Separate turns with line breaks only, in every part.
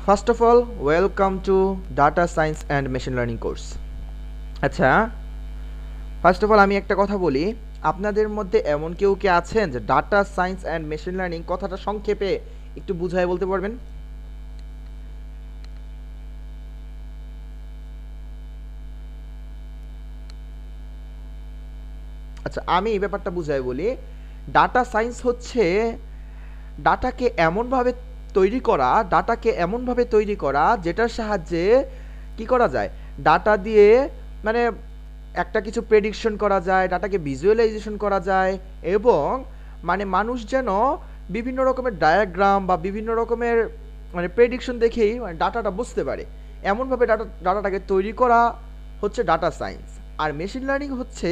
First of all, welcome to Data Science and Machine Learning course. আচ্ছা, first of all আমি একটা কথা বলি, আপনাদের মধ্যে এমন কেউ কি আছেন যে data science and machine learning কথাটা সংক্ষেপে একটু বুঝায় বলতে পারবেন? আচ্ছা, আমি এই ব্যাপারটা বুঝাই বলি। ডাটা সায়েন্স হচ্ছে ডাটাকে এমনভাবে তৈরি করা যেটার সাহায্যে কি করা যায়, ডাটা দিয়ে মানে একটা কিছু প্রেডিকশন করা যায়, ডাটাকে ভিজুয়ালাইজেশন করা যায়, এবং মানে মানুষ যেন বিভিন্ন রকমের ডায়াগ্রাম বা বিভিন্ন রকমের মানে প্রেডিকশন দেখেই মানে ডাটাটা বুঝতে পারে, এমনভাবে ডাটাটাকে তৈরি করা হচ্ছে ডাটা সায়েন্স। আর মেশিন লার্নিং হচ্ছে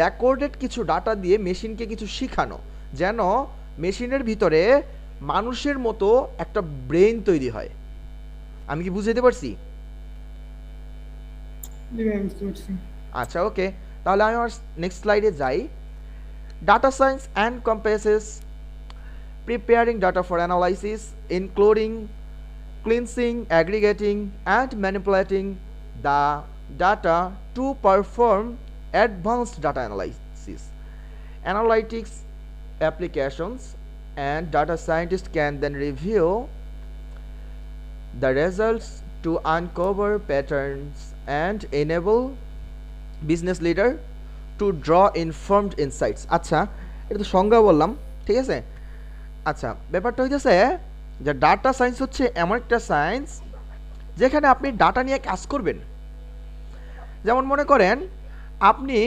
রেকর্ডেড কিছু ডাটা দিয়ে মেশিনকে কিছু শেখানো, যেন মেশিনের ভিতরে মানুষের মতো একটা ব্রেন তৈরি হয়। আমি কি বুঝাইতে পারছি?
জি ভাই, বুঝতে পারছি।
আচ্ছা, ওকে, তাহলে আমি আমার নেক্সট স্লাইডে যাই। Data science encompasses preparing data for analysis, including cleansing, aggregating, and manipulating the data to perform advanced data analysis, analytics applications, and data scientists can then review the results to uncover patterns and enable business leader two draw informed insights. আচ্ছা, এটা তো সংজ্ঞা বললাম, ঠিক আছে। আচ্ছা, ব্যাপারটা হইতেছে যে ডাটা সায়েন্স হচ্ছে এমন একটা সায়েন্স যেখানে আপনি ডাটা নিয়ে কাজ করবেন। যেমন মনে করেন আপনি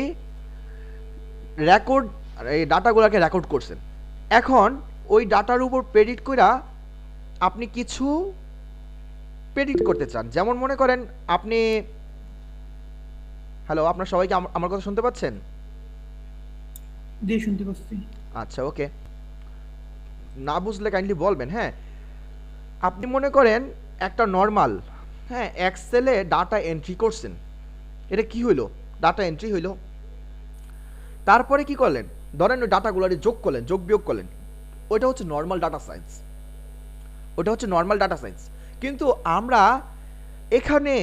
রেকর্ড এই ডাটাগুলোকে রেকর্ড করছেন, এখন ওই ডাটার উপর প্রেডিক্ট কইরা আপনি কিছু প্রেডিক্ট করতে চান। যেমন মনে করেন আপনি, হ্যালো, আপনার সবাইকে আমার কথা শুনতে পাচ্ছেন?
জি, শুনতে পাচ্ছি।
আচ্ছা, ওকে, না বুঝলে কাইন্ডলি বলবেন, হ্যাঁ। আপনি মনে করেন একটা নর্মাল, হ্যাঁ, এক্সেলে ডাটা এন্ট্রি করছেন, এটা কি হইলো? ডাটা এন্ট্রি হইলো। তারপরে কি করলেন? ধরেন ওই ডাটাগুলোরে যোগ করলেন, যোগ বিয়োগ করলেন, ওইটা হচ্ছে নর্মাল ডাটা সায়েন্স, ওটা হচ্ছে নর্মাল ডাটা সায়েন্স। কিন্তু আমরা এখানে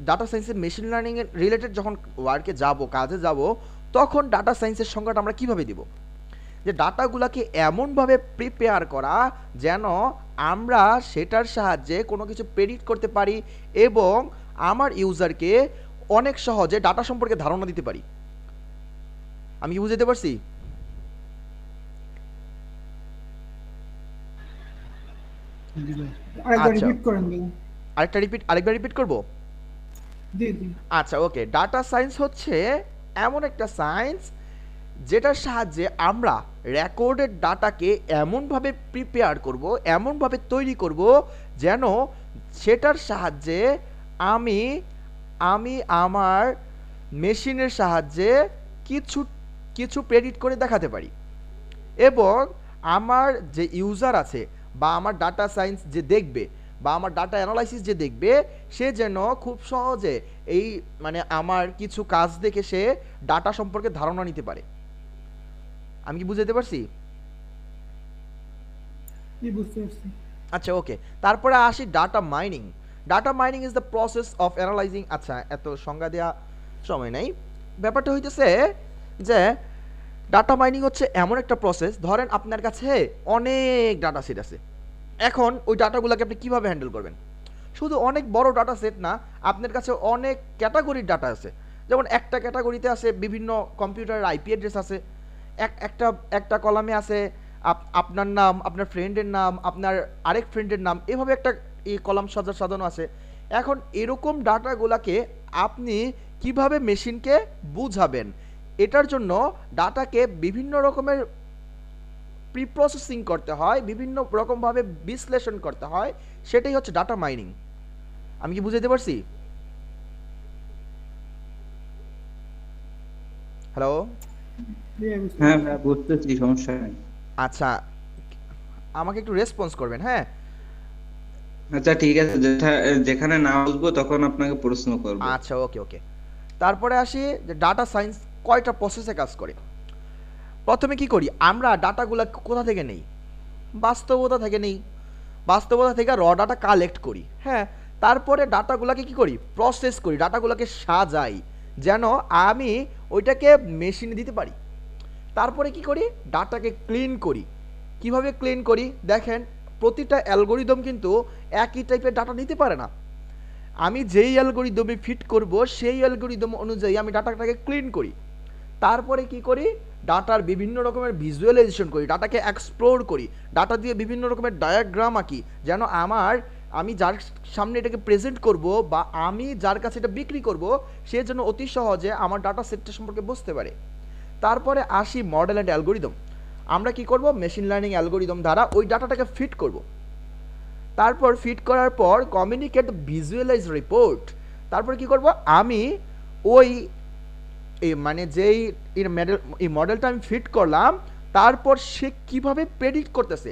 ডাটা সায়েন্সের মেশিন লার্নিং এর রিলেটেড যখন ওয়ার্কে যাব, কাজে যাব, তখন ডাটা সায়েন্সের সংজ্ঞাটা আমরা কিভাবে দিব? যে ডাটাগুলোকে এমনভাবে প্রিপেয়ার করা যেন আমরা সেটার সাহায্যে কোনো কিছু প্রেডিক্ট করতে পারি এবং আমার ইউজারকে অনেক সহজে ডাটা সম্পর্কে ধারণা দিতে পারি। আমি কি বুঝতে পারছি?
জি ভাই, আরেকবার
আচ্ছা,
রিপিট করেন ভাই।
আরেকবার রিপিট করব।
জি জি।
আচ্ছা, ওকে, ডাটা সায়েন্স হচ্ছে এমন একটা সায়েন্স যেটার সাহায্যে আমরা রেকর্ডেড ডাটাকে এমনভাবে প্রিপেয়ার করব, এমনভাবে তৈরি করব যেন সেটার সাহায্যে আমি আমি আমার মেশিনের সাহায্যে কিছু কিছু প্রেডিক্ট করে দেখাতে পারি, এবং আমার যে ইউজার আছে বা আমার ডাটা সায়েন্স যে দেখবে বা আমার ডাটা অ্যানালাইসিস যে দেখবে, সে যেন খুব সহজে এই মানে আমার কিছু কাজ দেখে সে ডাটা সম্পর্কে ধারণা নিতে পারে। আমি কি বুঝাতে পারছি?
জি, বুঝতে পারছি।
আচ্ছা, ওকে, তারপরে আসি data mining. Data mining is the process of analysing. আচ্ছা, এত সংজ্ঞা দেওয়া সময় নাই। ব্যাপারটা হইতেছে যে ডাটা মাইনিং হচ্ছে এমন একটা প্রসেস, ধরেন আপনার কাছে অনেক ডাটা সেট আছে, এখন ওই ডাটাগুলোকে আপনি কিভাবে হ্যান্ডেল করবেন? শুধু অনেক বড় ডাটা সেট না, আপনার কাছে অনেক ক্যাটাগরির ডাটা আছে। যেমন একটা ক্যাটাগরিতে আছে বিভিন্ন কম্পিউটারের আইপি অ্যাড্রেস আছে, একটা একটা কলামে আছে আপনার নাম, আপনার ফ্রেন্ডের নাম, আপনার আরেক ফ্রেন্ডের নাম, এভাবে একটা এই কলাম সাজানো আছে। এখন এরকম ডাটাগুলোকে আপনি কিভাবে মেশিনকে বুঝাবেন? এটার জন্য ডাটাকে বিভিন্ন রকমের প্রি প্রসেসিং করতে হয়, বিভিন্ন রকমভাবে বিশ্লেষণ করতে হয়, সেটাই হচ্ছে ডাটা মাইনিং। আমি কি বুঝাইতে পারছি? হ্যালো?
জি ভাই, বুঝতে
হ্যাঁ
পারছি।
ভাই, বুঝতেছি, সমস্যা নেই।
আচ্ছা, আমাকে একটু রেসপন্স করবেন, হ্যাঁ।
আচ্ছা ঠিক আছে, যেখানে না বুঝবো তখন আপনাকে প্রশ্ন করব।
আচ্ছা, ওকে ওকে, তারপরে আসি যে ডাটা সায়েন্স কয়টা প্রসেসে কাজ করে। প্রথমে কি করি আমরা? ডাটাগুলো কোথা থেকে নেই? বাস্তবতা থেকে নেই। বাস্তবতা থেকে র ডাটা কালেক্ট করি, হ্যাঁ, তারপরে ডাটাগুলোকে কি করি, প্রসেস করি, ডাটাগুলোকে সাজাই যেন আমি ওইটাকে মেশিনে দিতে পারি। তারপরে কি করি, ডাটাকে ক্লিন করি। কিভাবে ক্লিন করি দেখেন, প্রতিটা অ্যালগোরিদম কিন্তু একই টাইপের ডাটা নিতে পারে না। আমি যেই অ্যালগোরিদমে ফিট করব সেই অ্যালগোরিদম অনুযায়ী আমি ডাটাটাকে ক্লিন করি। তারপরে কি করি, ডাটার বিভিন্ন রকমের ভিজুয়ালাইজেশন করি, ডাটাকে এক্সপ্লোর করি, ডাটা দিয়ে বিভিন্ন রকমের ডায়াগ্রাম আঁকি যেন আমি যার সামনে এটাকে প্রেজেন্ট করব বা আমি যার কাছে এটা বিক্রি করব সে যেন অতি সহজে আমার ডাটা সেটটা সম্পর্কে বুঝতে পারে। তারপরে আসি মডেল অ্যান্ড অ্যালগোরিদম। আমরা কি করব, মেশিন লার্নিং অ্যালগোরিদম দ্বারা ওই ডাটাটাকে ফিট করব। তারপর ফিট করার পর কমিউনিকেট ভিজুয়ালাইজ রিপোর্ট। তারপর কি করব, আমি ওই মানে যেই এই মডেলটা আমি ফিট করলাম তারপর সে কিভাবে প্রেডিক্ট করতেছে,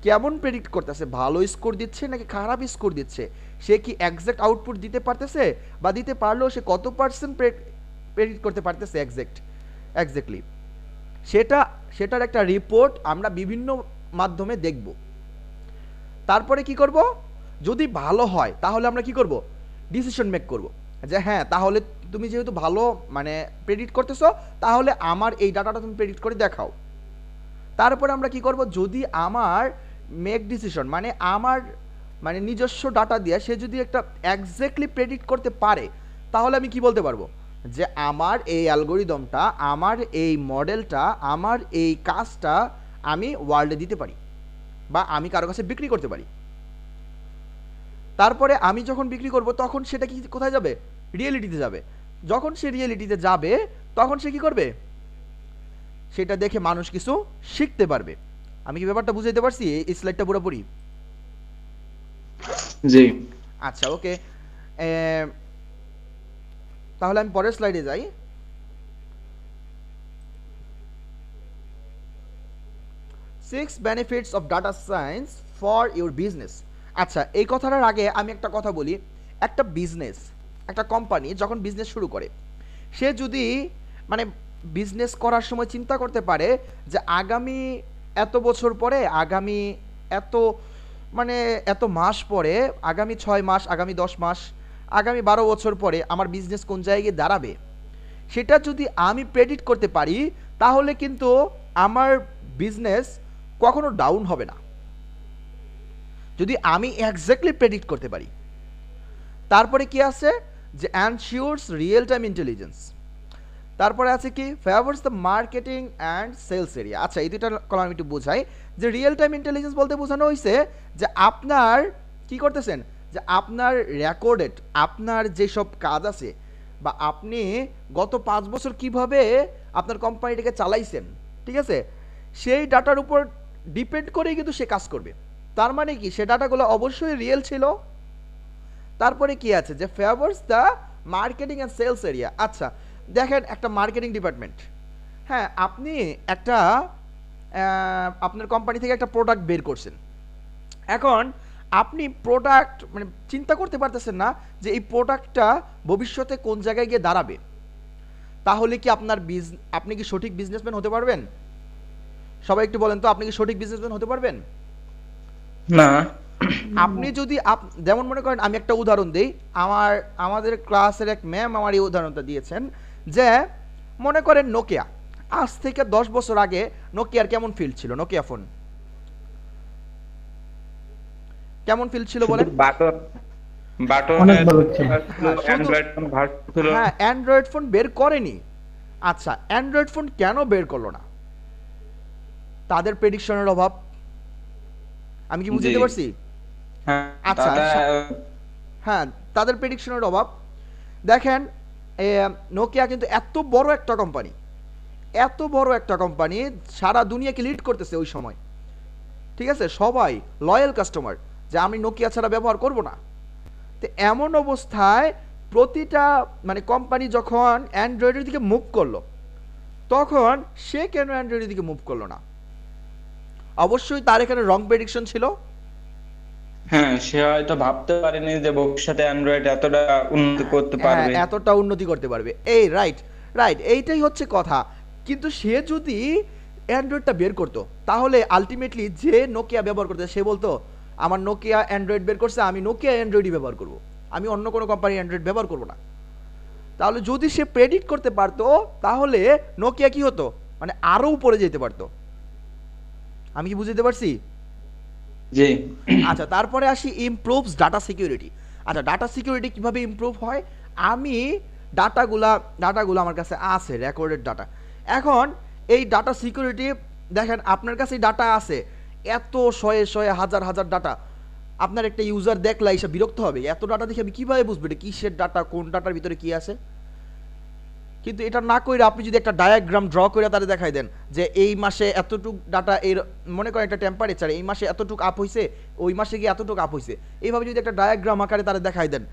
কেমন প্রেডিক্ট করতেছে, ভালো স্কোর দিচ্ছে নাকি খারাপ স্কোর দিচ্ছে, সে কি এক্সাক্ট আউটপুট দিতে পারতেছে বা দিতে পারলেও সে কত পার্সেন্ট প্রেডিক্ট করতে পারতেছে এক্স্যাক্টলি, সেটার একটা রিপোর্ট আমরা বিভিন্ন মাধ্যমে দেখব। তারপরে কি করব, যদি ভালো হয় তাহলে আমরা কি করব, ডিসিশন মেক করব যে হ্যাঁ তাহলে তুমি যেহেতু ভালো মানে প্রেডিক্ট করতেছো তাহলে আমার এই ডাটাটা তুমি প্রেডিক্ট করে দেখাও। তারপরে আমরা কি করব, যদি আমার মেক ডিসিশন মানে আমার নিজস্ব ডাটা দিয়ে সে যদি একটা এক্স্যাক্টলি প্রেডিক্ট করতে পারে তাহলে আমি কি বলতে পারবো যে আমার এই অ্যালগোরিদমটা, আমার এই মডেলটা, আমার এই কাজটা আমি ওয়ার্ল্ডে দিতে পারি বা আমি কারো কাছে বিক্রি করতে পারি। তারপরে আমি যখন বিক্রি করব তখন সেটা কি কোথায় যাবে, রিয়েলিটিতে যাবে। যখন সে রিয়েলিটিতে যাবে তখন সে কি করবে, সেটা দেখে মানুষ কিছু শিখতে পারবে। আমি কি ব্যাপারটা বুঝাইতে পারছি এই স্লাইডটা পুরোপুরি?
জি
আচ্ছা ওকে, তাহলে আমি পরের স্লাইডে যাই। Six benefits of data science for your business. আচ্ছা এই কথাটার আগে আমি একটা কথা বলি, একটা বিজনেস, একটা কোম্পানি যখন বিজনেস শুরু করে সে যদি বিজনেস করার সময় চিন্তা করতে পারে যে আগামী এত বছর পরে, আগামী এত এত মাস পরে, আগামী 6 মাস, আগামী 10 মাস, আগামী 12 বছর পরে আমার বিজনেস কোন জায়গায় দাঁড়াবে সেটা যদি আমি প্রেডিক্ট করতে পারি তাহলে কিন্তু আমার বিজনেস কখনো ডাউন হবে না, যদি আমি এক্স্যাক্টলি প্রেডিক্ট করতে পারি। তারপরে কি আছে যে এনশিওরস রিয়েল টাইম ইন্টেলিজেন্স। তারপরে আছে কি favours the marketing and sales area. আচ্ছা এই দুইটা কলাম আমি একটু বোঝাই যে রিয়েল টাইম ইন্টেলিজেন্স বলতে বোঝানো হয়েছে যে আপনার কি করতেছেন, যে আপনার রেকর্ডেড আপনার যেসব কাজ আছে বা আপনি গত 5 বছর কিভাবে আপনার কোম্পানিটাকে চালাইছেন, ঠিক আছে, সেই ডাটার উপর ডিপেন্ড করেই কিন্তু সে কাজ করবে। তার মানে কি সে ডাটাগুলো অবশ্যই রিয়েল ছিল। তারপরে কি আছে যে favours the marketing and sales area. আচ্ছা দেখেন একটা মার্কেটিং ডিপার্টমেন্ট, হ্যাঁ আপনি একটা আপনার কোম্পানি থেকে একটা প্রোডাক্ট বের করছেন, এখন আপনি প্রোডাক্ট চিন্তা করতে পারতেছেন না যে এই প্রোডাক্টটা ভবিষ্যতে কোন জায়গায় গিয়ে দাঁড়াবে, তাহলে কি আপনি কি সঠিক বিজনেসম্যান হতে পারবেন? সবাই একটু বলেন তো, আপনি কি সঠিক বিজনেসম্যান হতে পারবেন?
না।
আপনি যদি যেমন মনে করেন, আমি একটা উদাহরণ দিই, আমাদের ক্লাসের এক ম্যাম আমার এই উদাহরণটা দিয়েছেন যে মনে করেন নোকিয়া, আজ থেকে 10 বছর আগে নোকিয়ার কেমন ফিল ছিল, নোকিয়া ফোন কেমন ফিল ছিল বলেন?
অনেক ভালো ছিল।
অ্যান্ড্রয়েড ফোন ভালো ছিল।
হ্যাঁ অ্যান্ড্রয়েড ফোন বের করেনি। আচ্ছা অ্যান্ড্রয়েড ফোন কেন বের করলো না? তাদের প্রেডিকশনের অভাব। আমি কি বুঝতে পারছি? আচ্ছা হ্যাঁ তাদের প্রেডিকশনের অভাব। দেখেন নোকিয়া কিন্তু এত বড় একটা কোম্পানি সারা দুনিয়াকে লিড করতেছে ওই সময়, ঠিক আছে, সবাই লয়াল কাস্টমার যে আমি নোকিয়া ছাড়া ব্যবহার করব না। তো এমন অবস্থায় প্রতিটা কোম্পানি যখন অ্যান্ড্রয়েডের দিকে মুভ করলো তখন সে কেন অ্যান্ড্রয়েডের দিকে মুভ করলো না? অবশ্যই তার এখানে রং প্রেডিকশন ছিল।
হ্যাঁ সে হয়তো ভাবতে পারেনি যে ভবিষ্যতে অ্যান্ড্রয়েড এতটা উন্নতি করতে পারবে,
এতটা উন্নতি করতে পারবে। এই রাইট এইটাই হচ্ছে কথা। কিন্তু সে যদি অ্যান্ড্রয়েডটা বের করতো তাহলে আলটিমেটলি যে নোকিয়া ব্যবহার করতে সে বলতো আমার নোকিয়া অ্যান্ড্রয়েড বের করছে, আমি নোকিয়া অ্যান্ড্রয়েডই ব্যবহার করব, আমি অন্য কোনো কোম্পানির অ্যান্ড্রয়েড ব্যবহার করব না। তাহলে যদি সে প্রেডিক্ট করতে পারতো তাহলে নোকিয়া কি হতো, মানে আরো উপরে যেতে পারতো। আমি কি বুঝতে পারছি?
জি।
আচ্ছা, তারপরে আসি ইমপ্রুভস ডাটা সিকিউরিটি। আচ্ছা, ডাটা সিকিউরিটি কিভাবে ইমপ্রুভ হয়? আমি ডাটাগুলো আমার কাছে আছে, রেকর্ডেড ডাটা। এখন এই ডাটা সিকিউরিটি, দেখেন আপনার কাছে ডাটা আছে, এত শয়ে শয়ে হাজার হাজার ডাটা, আপনার একটা ইউজার দেখলে এসে বিরক্ত হবে, এত ডাটা দেখে আমি কিভাবে বুঝবো এটা কিসের ডাটা, কোন ডাটার ভিতরে কি আছে। কিন্তু এটা না করে আপনি যদি একটা ডায়াগ্রাম ড্র করে তাহলে দেখাই দেন যে এই মাসে এতটুক ডাটা, এর মনে করেন একটা টেম্পারেচার এই মাসে এতটুক আপ হয়েছে, ওই মাসে গিয়ে এতটুক আপ হয়েছে, এইভাবে যদি একটা ডায়াগ্রাম আকারে তারা দেখাই দেন,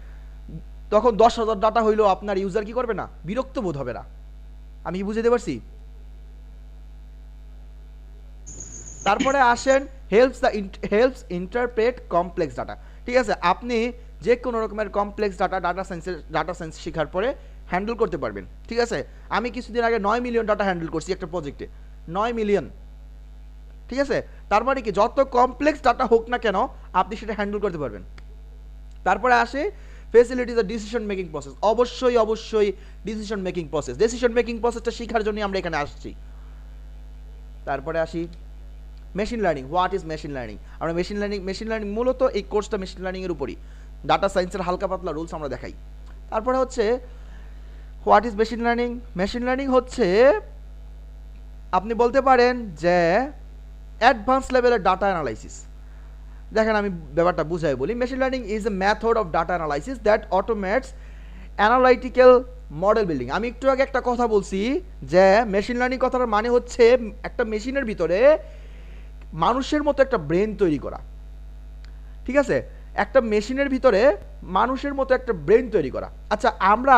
তখন 10,000 ডাটা হইলেও আপনার ইউজার কি করবে না, বিরক্ত বোধ হবে না। আমি কি বুঝতে পারছি? তারপরে আসেন হেল্পস ইন্টারপ্রেট কমপ্লেক্স ডাটা। ঠিক আছে, আপনি যে কোনো রকমের কমপ্লেক্স ডাটা সায়েন্স শেখার পরে হ্যান্ডেল করতে পারবেন। ঠিক আছে, আমি কিছুদিন আগে 9 মিলিয়ন ডাটা হ্যান্ডেল করছি একটা প্রজেক্টে, 9 মিলিয়ন। ঠিক আছে, তার মানে কি যত কমপ্লেক্স ডাটা হোক না কেন আপনি সেটা হ্যান্ডেল করতে পারবেন। তারপরে আসে facilities the decision making process. অবশ্যই ডিসিশন মেকিং প্রসেসটা শেখার জন্য আমরা এখানে আসছি। তারপরে আসি machine learning. What is machine learning? আমরা মেশিন লার্নিং মূলত এই কোর্সটা মেশিন লার্নিং এর উপরই, ডাটা সায়েন্সের হালকা পাতলা রুলস আমরা দেখাই। তারপরে হচ্ছে what is machine learning? Machine learning হচ্ছে আপনি বলতে পারেন যে অ্যাডভান্স লেভেলের ডাটা অ্যানালাইসিস। দেখেন আমি ব্যাপারটা বুঝাই বলি। Machine learning is a method of data analysis that automates analytical model building. আমি একটু আগে একটা কথা বলছি যে মেশিন লার্নিং কথাটার মানে হচ্ছে একটা মেশিনের ভিতরে মানুষের মতো একটা ব্রেন তৈরি করা। ঠিক আছে, একটা মেশিনের ভিতরে মানুষের মতো একটা ব্রেন তৈরি করা। আচ্ছা, আমরা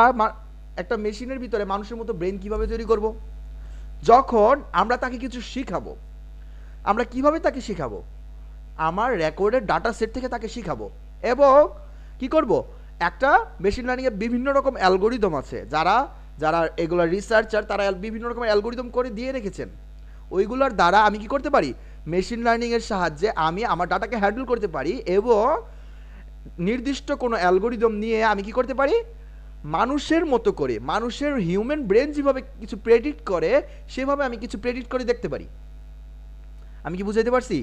একটা মেশিনের ভিতরে মানুষের মতো ব্রেন কিভাবে তৈরি করব? যখন আমরা তাকে কিছু শিখাবো। আমরা কিভাবে তাকে শিখাবো? আমার রেকর্ডের ডাটা সেট থেকে তাকে শিখাবো। এবং কি করব, একটা মেশিন লার্নিংয়ে বিভিন্ন রকম অ্যালগোরিদম আছে, যারা এগুলো রিসার্চার তারা বিভিন্ন রকমের অ্যালগোরিদম করে দিয়ে রেখেছেন। ওইগুলোর দ্বারা আমি কি করতে পারি, মেশিন লার্নিংয়ের সাহায্যে আমি আমার ডাটাকে হ্যান্ডেল করতে পারি এবং নির্দিষ্ট কোনো অ্যালগোরিদম নিয়ে আমি কি করতে পারি, মানুষের মতো করে, মানুষের হিউম্যান ব্রেন যেভাবে কিছু প্রেডিক্ট করে সেভাবে আমি কিছু প্রেডিক্ট করে দেখতে পারি। আমি কি বুঝাইতে পারছি?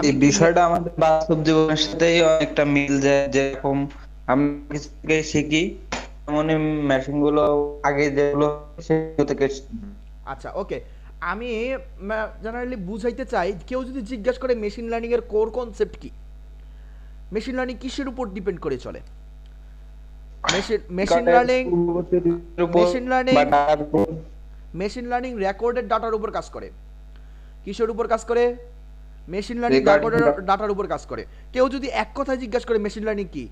এই বিষয়টা আমাদের বাস্তব জীবনের সাথেই অনেকটা মিল যায়, যেরকম আমরা কিছু থেকে শিখি তেমনই মেশিন গুলো আগে যেগুলো সেগুলো থেকে
আচ্ছা, ওকে, আমি জেনারেলি বুঝাইতে চাই, কেউ যদি জিজ্ঞাসা করে মেশিন লার্নিং এর কোর কনসেপ্ট কি, মেশিন লার্নিং কিসের উপর ডিপেন্ড করে চলে? মেশিন লার্নিং রেকর্ডেড ডাটার উপর কাজ করে। কিসের উপর কাজ করে? মেশিন লার্নিং রেকর্ডেড ডাটার উপর কাজ করে। কেউ যদি এক কথায় জিজ্ঞাসা করে মেশিন লার্নিং কি,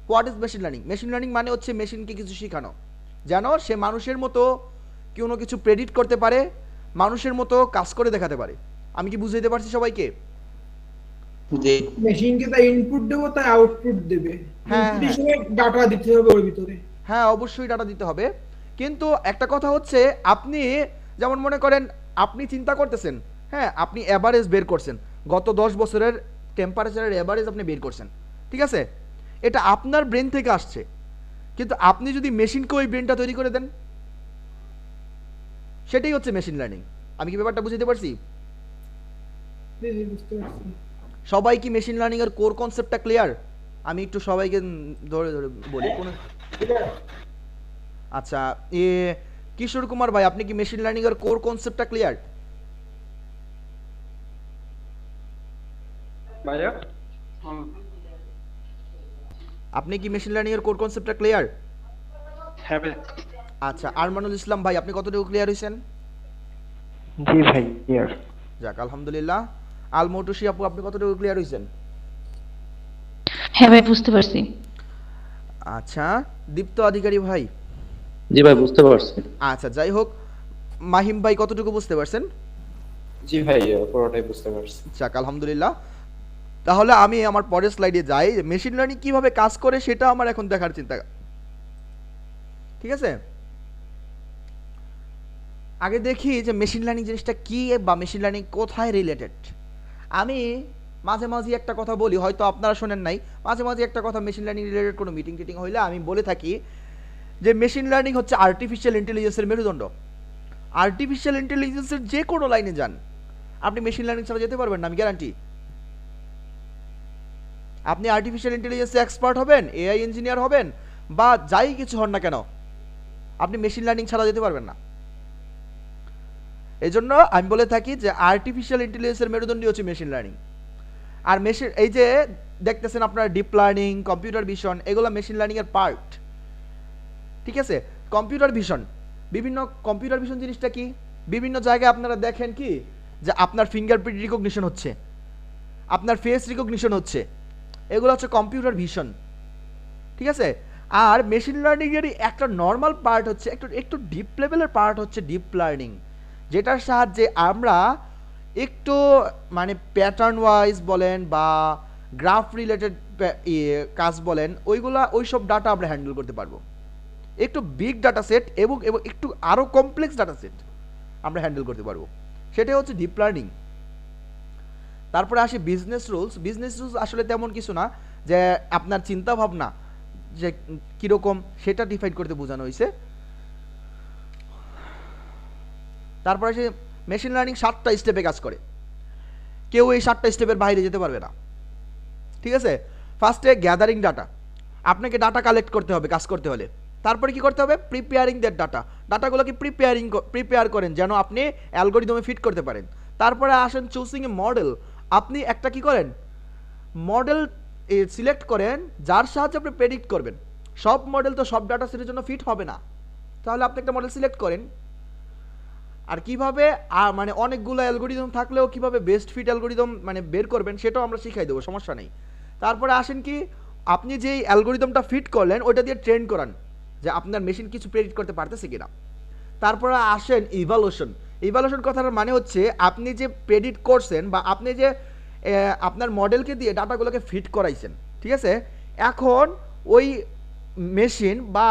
what is machine learning? Machine learning মানে হচ্ছে মেশিনকে কিছু শেখানো, যেন সে মানুষের মতো কোনো কিছু প্রেডিক্ট করতে পারে, মানুষের মতো কাজ করে দেখাতে পারে। আমি কি বুঝাইতে পারছি সবাইকে?
মেশিনকে তাই ইনপুট দেবো, তাই আউটপুট দেবে। ইনপুট হিসেবে ডাটা দিতে হবে ওর ভিতরে।
হ্যাঁ, অবশ্যই ডাটা দিতে হবে। কিন্তু একটা কথা হচ্ছে, আপনি যেমন মনে করেন আপনি চিন্তা করতেছেন, হ্যাঁ, আপনি অ্যাভারেজ বের করছেন, গত 10 বছরের টেম্পারেচারের অ্যাভারেজ আপনি বের করছেন। ঠিক আছে, এটা আপনার ব্রেন থেকে আসছে, কিন্তু আপনি যদি মেশিনকে ওই ব্রেনটা তৈরি করে দেন, সেটাই হচ্ছে মেশিন লার্নিং। আমি কি ব্যাপারটা বুঝতে পারছি?
বুঝতে পারছি।
সবাই কি মেশিন লার্নিং এর কোর কনসেপ্টটা ক্লিয়ার? আমি একটু সবাইকে ধরে ধরে বলি কোন। আচ্ছা, কিশোর কুমার ভাই, আপনি কি মেশিন লার্নিং এর কোর কনসেপ্টটা ক্লিয়ার?
ভাইয়া
আপনি কি মেশিন লার্নিং এর কোর কনসেপ্টটা ক্লিয়ার?
হ্যাঁ ভাই।
আচ্ছা, আরমানুল ইসলাম ভাই, আপনি কতটুকু ক্লিয়ার হয়েছেন?
জি ভাই ক্লিয়ার।
যাক, আলহামদুলিল্লাহ। আলমৌটুসি আপু, আপনি কতটুকু ক্লিয়ার হয়েছেন?
হ্যাঁ ভাই, বুঝতে পারছি।
আচ্ছা, দীপ্ত অধিকারী ভাই?
জি ভাই, বুঝতে পারছি।
আচ্ছা, যাই হোক, মাহিম ভাই কতটুকু বুঝতে পারছেন?
জি ভাই, পুরোটাই বুঝতে পারছি।
যাক, আলহামদুলিল্লাহ। তাহলে আমি আমার পরের স্লাইডে যাই। মেশিন লার্নিং কিভাবে কাজ করে সেটা আমার এখন দেখার চিন্তা। ঠিক আছে, আগে দেখি যে মেশিন লার্নিং জিনিসটা কি বা মেশিন লার্নিং কোথায় রিলেটেড। আমি মাঝে মাঝে একটা কথা বলি, হয়তো আপনারা শোনেন নাই, মাঝে মাঝে একটা কথা মেশিন লার্নিং রিলেটেড কোনো মিটিং টিটিং হইলে আমি বলে থাকি যে মেশিন লার্নিং হচ্ছে আর্টিফিশিয়াল ইন্টেলিজেন্সের মেরুদণ্ড। আর্টিফিশিয়াল ইন্টেলিজেন্সের যে কোনো লাইনে যান, আপনি মেশিন লার্নিং ছাড়া যেতে পারবেন না, আমি গ্যারান্টি। আপনি আর্টিফিশিয়াল ইন্টেলিজেন্সে এক্সপার্ট হবেন, এআই ইঞ্জিনিয়ার হবেন, বা যাই কিছু হন না কেন, আপনি মেশিন লার্নিং ছাড়া যেতে পারবেন না। এই জন্য আমি বলে থাকি যে আর্টিফিশিয়াল ইন্টেলিজেন্সের মেরুদণ্ডী হচ্ছে মেশিন লার্নিং। আর মেশিন, এই যে দেখতেছেন আপনারা ডিপ লার্নিং, কম্পিউটার ভিশন, এগুলো মেশিন লার্নিং এর পার্ট। ঠিক আছে, কম্পিউটার ভিশন, বিভিন্ন কম্পিউটার ভিশন জিনিসটা কি, বিভিন্ন জায়গায় আপনারা দেখেন কি যে আপনার ফিঙ্গারপ্রিন্ট রিকগনিশন হচ্ছে, আপনার ফেস রিকগনিশন হচ্ছে, এগুলো হচ্ছে কম্পিউটার ভিশন। ঠিক আছে, আর মেশিন লার্নিং এর একটা নর্মাল পার্ট হচ্ছে, একটু ডিপ লেভেলের পার্ট হচ্ছে ডিপ লার্নিং, যেটার সাহায্যে আমরা একটু মানে প্যাটার্ন ওয়াইজ বলেন বা গ্রাফ রিলেটেড কাজ বলেন, ওইসব ডাটা আমরা হ্যান্ডেল করতে পারবো। একটু বিগ ডাটা সেট এবং একটু আরও কমপ্লেক্স ডাটা সেট আমরা হ্যান্ডেল করতে পারবো, সেটাই হচ্ছে ডিপ লার্নিং। তারপরে আসি বিজনেস রুলস। বিজনেস রুলস আসলে তেমন কিছু না, যে আপনার চিন্তা ভাবনা যে কীরকম সেটা ডিফাইন করতে বোঝানো হয়েছে। তারপরে সে মেশিন লার্নিং 7টা স্টেপে কাজ করে, কেউ এই 7টা স্টেপের বাইরে যেতে পারবে না। ঠিক আছে, ফার্স্টে গ্যাদারিং ডাটা, আপনাকে ডাটা কালেক্ট করতে হবে কাজ করতে হলে। তারপরে কি করতে হবে, প্রিপেয়ারিং দ্যাট ডাটা, ডাটাগুলোকে প্রিপেয়ার করেন যেন আপনি অ্যালগরিদমে ফিট করতে পারেন। তারপরে আসেন চুজিং এ মডেল, আপনি একটা কি করেন, মডেল সিলেক্ট করেন যার সাহায্যে আপনি প্রেডিক্ট করবেন। সব মডেল তো সব ডাটা সেটের জন্য ফিট হবে না, তাহলে আপনি একটা মডেল সিলেক্ট করেন। আর কিভাবে মানে অনেকগুলো অ্যালগরিদম থাকলেও কিভাবে বেস্ট ফিট অ্যালগরিদম মানে বের করবেন সেটাও আমরা শিখাই দেবো, সমস্যা নেই। তারপরে আসেন কি, আপনি যেই অ্যালগরিদমটা ফিট করলেন ওইটা দিয়ে ট্রেন করান যে আপনার মেশিন কিছু প্রেডিক্ট করতে পারতেছে কিনা। তারপরে আসেন ইভালুশন। ইভালুশন কথার মানে হচ্ছে আপনি যে প্রেডিক্ট করছেন বা আপনি যে আপনার মডেলকে দিয়ে ডাটাগুলোকে ফিট করাইছেন, ঠিক আছে, এখন ওই মেশিন বা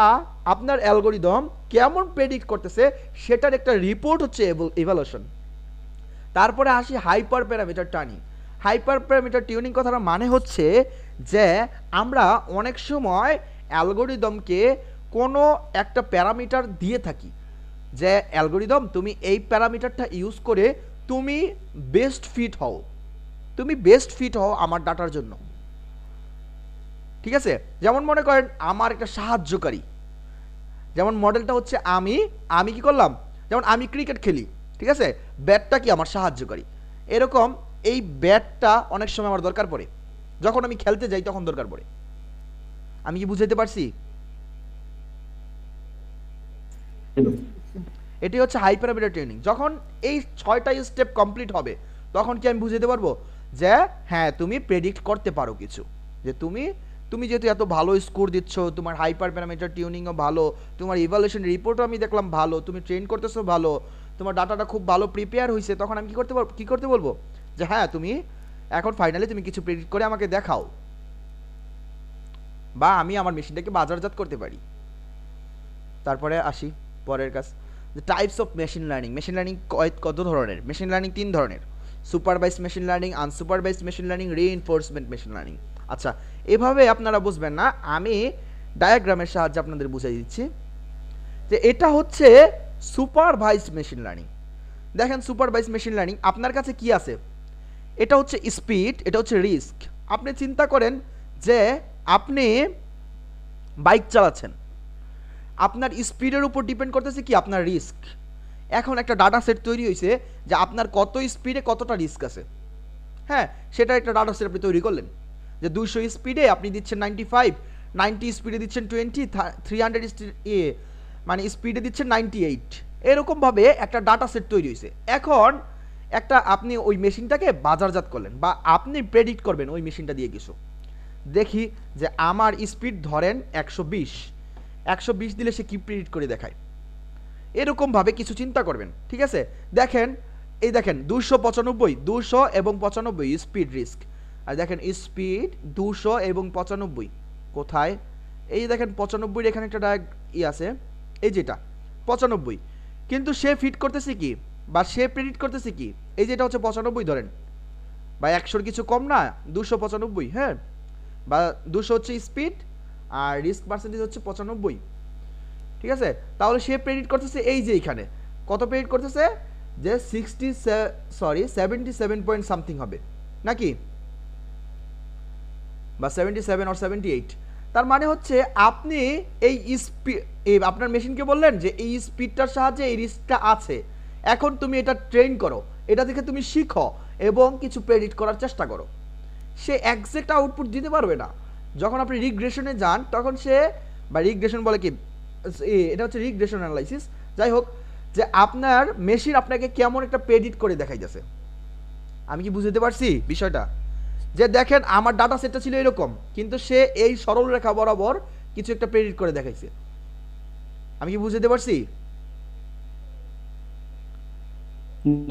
আপনার অ্যালগরিদম কেমন প্রেডিক্ট করতেছে সেটার একটা রিপোর্ট হচ্ছে ইভালুশন। তারপরে আসি hyper parameter turning. Hyper parameter tuning কথার মানে হচ্ছে যে আমরা অনেক সময় অ্যালগরিদমকে কোনো একটা প্যারামিটার দিয়ে থাকি, যে অ্যালগরিদম তুমি এই প্যারামিটারটা ইউজ করে তুমি বেস্ট ফিট হও আমার ডাটার জন্য। ঠিক আছে, যেমন মনে করেন আমার একটা সাহায্যকারী, যেমন মডেলটা হচ্ছে আমি কি করলাম, যেমন আমি ক্রিকেট খেলি, ঠিক আছে, ব্যাটটা কি আমার সাহায্যকারী। এরকম এই ব্যাটটা অনেক সময় আমার দরকার পড়ে, যখন আমি খেলতে যাই তখন দরকার পড়ে। আমি কি বুঝাইতে পারছি? এটি হচ্ছে হাই প্যারামিটার ট্রেনিং। যখন এই 6টা স্টেপ কমপ্লিট হবে তখন কি আমি বুঝাইতে পারবো যে হ্যাঁ তুমি প্রেডিক্ট করতে পারো কিছু, যে তুমি যেহেতু এত ভালো স্কোর দিচ্ছ, তোমার হাইপার প্যারামিটার টিউনিংও ভালো, তোমার ইভালুয়েশন রিপোর্টও আমি দেখলাম ভালো, তুমি ট্রেন করতেছো ভালো, তোমার ডাটাটা খুব ভালো প্রিপেয়ার হয়েছে, তখন আমি কি করতে বলবো যে হ্যাঁ তুমি এখন ফাইনালি তুমি কিছু প্রেডিক্ট করে আমাকে দেখাও, বা আমি আমার মেশিনটাকে বাজারজাত করতে পারি। তারপরে আসি পরের কাজ, the types of machine learning. Machine learning কত ধরনের? মেশিন লার্নিং 3 ধরনের, supervised machine learning, unsupervised machine learning, reinforcement machine learning. আচ্ছা, এভাবে আপনারা বুঝবেন না, আমি ডায়াগ্রামের সাহায্যে আপনাদের বুঝিয়ে দিচ্ছি যে এটা হচ্ছে সুপারভাইজড মেশিন লার্নিং। দেখেন সুপারভাইজড মেশিন লার্নিং আপনার কাছে কি আছে, এটা হচ্ছে স্পিড, এটা হচ্ছে রিস্ক। আপনি চিন্তা করেন যে আপনি বাইক চালাচ্ছেন, আপনার স্পিডের উপর ডিপেন্ড করতেছে কি আপনার রিস্ক। এখন একটা ডাটা সেট তৈরি হয়েছে যে আপনার কত স্পিডে কতটা রিস্ক আছে, হ্যাঁ সেটা একটা ডাটা সেট আপনি তৈরি করলেন, যে 200 স্পিডে আপনি দিচ্ছেন 95, 90 স্পিডে দিচ্ছেন 20, 300 মানে স্পিডে দিচ্ছেন 98, এরকমভাবে একটা ডাটা সেট তৈরি হয়েছে। এখন একটা আপনি ওই মেশিনটাকে বাজারজাত করলেন বা আপনি প্রেডিক্ট করবেন ওই মেশিনটা দিয়ে কিছু, দেখি যে আমার স্পিড ধরেন 120 দিলে সে কি প্রেডিক্ট করে দেখায়, এরকমভাবে কিছু চিন্তা করবেন। ঠিক আছে, দেখেন 200 এবং 95 স্পিড রিস্ক, আর দেখেন স্পিড 200 এবং 95 কোথায়, এই দেখেন 95 এখানে একটা আছে, এই যেটা 95, কিন্তু সে ফিট করতেছে কি বা সে প্রেডিক্ট করতেছে কি, এই যেটা হচ্ছে 95 ধরেন, বা 100-র কিছু কম না, 295, হ্যাঁ, বা 200 হচ্ছে স্পিড আর রিস্ক পার্সেন্টেজ হচ্ছে 95, ঠিক আছে। তাহলে সে প্রেডিক্ট করতেছে এই যে এখানে কত প্রেডিক্ট করতেছে, যে 77 পয়েন্ট সামথিং হবে নাকি, বা 77 or 78। তার মানে হচ্ছে আপনি এই আপনার মেশিনকে বললেন যে এই স্পিডটার সাহায্যে এই রিস্কটা আছে, এখন তুমি এটা ট্রেন করো, এটা দেখে তুমি শিখো এবং কিছু প্রেডিক্ট করার চেষ্টা করো। সে এক্সাক্ট আউটপুট দিতে পারবে না। যখন আপনি রিগ্রেশনে যান তখন সে, বা রিগ্রেশন বলে কি, এটা হচ্ছে রিগ্রেশন অ্যানালাইসিস, যাই হোক, যে আপনার মেশিন আপনাকে কেমন একটা প্রেডিক্ট করে দেখাইতেছে। আমি কি বুঝতে পারছি বিষয়টা? যে দেখেন আমার ডাটা সেটটা ছিল এরকম, কিন্তু সে এই সরল রেখা বরাবর কিছু একটা প্রেডিক্ট করে দেখাইছে। আমি কি বুঝতে পারছি?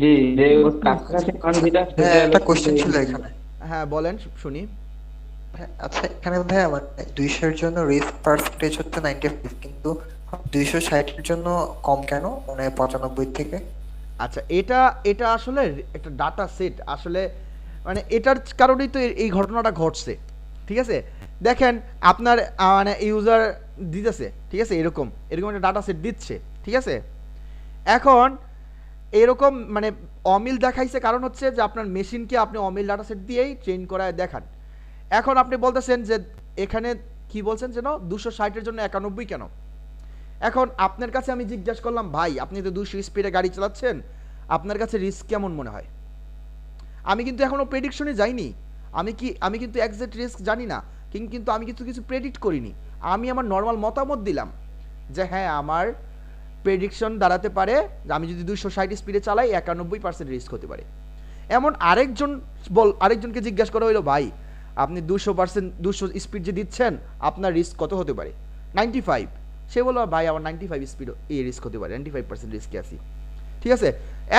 জি, যে ওর কাছাকাছি মান যেটা
হ্যাঁ, একটা কোশ্চেন ছিল এখানে।
হ্যাঁ বলেন, শুনি।
হ্যাঁ, আচ্ছা এখানে ভাইয়া মানে 200 এর জন্য রিস্ক পার্সেন্টেজ হচ্ছে 95, কিন্তু 260 এর জন্য কম কেন, মানে 95 থেকে?
আচ্ছা, এটা এটা আসলে একটা ডাটা সেট, আসলে মানে এটার কারণেই তো এই ঘটনাটা ঘটছে, ঠিক আছে। দেখেন আপনার মানে ইউজার দিতেছে, ঠিক আছে, এরকম এরকম একটা ডাটা সেট দিচ্ছে, ঠিক আছে। এখন এরকম মানে অমিল দেখাইছে, কারণ হচ্ছে যে আপনার মেশিনকে আপনি অমিল ডাটা সেট দিয়েই ট্রেন করায় দেখান। এখন আপনি বলতেছেন যে এখানে কি বলছেন যেন 260-এর জন্য 91 কেন। এখন আপনার কাছে আমি জিজ্ঞাসা করলাম, ভাই আপনি তো 200 স্পিডে গাড়ি চালাচ্ছেন, আপনার কাছে রিস্ক কেমন মনে হয়? আমি কিন্তু এখনো প্রেডিকশনে যাইনি, আমি কিন্তু এক্সাক্ট রিস্ক জানি না, কিন্তু আমি কিছু প্রেডিক্ট করিনি। আমি আমার নর্মাল মতামত দিলাম যে হ্যাঁ আমার প্রেডিকশন দাঁড়াতে পারে যে আমি যদি 260 স্পিডে চালাই 91% রিস্ক হতে পারে। এমন আরেকজনকে জিজ্ঞাসা করা হইলো, ভাই আপনি 200 স্পিড যে দিচ্ছেন আপনার রিস্ক কত হতে পারে? 95। সে বললো, ভাই আমার 95 স্পিড এই রিস্ক হতে পারে, 95% রিস্কে আছি, ঠিক আছে।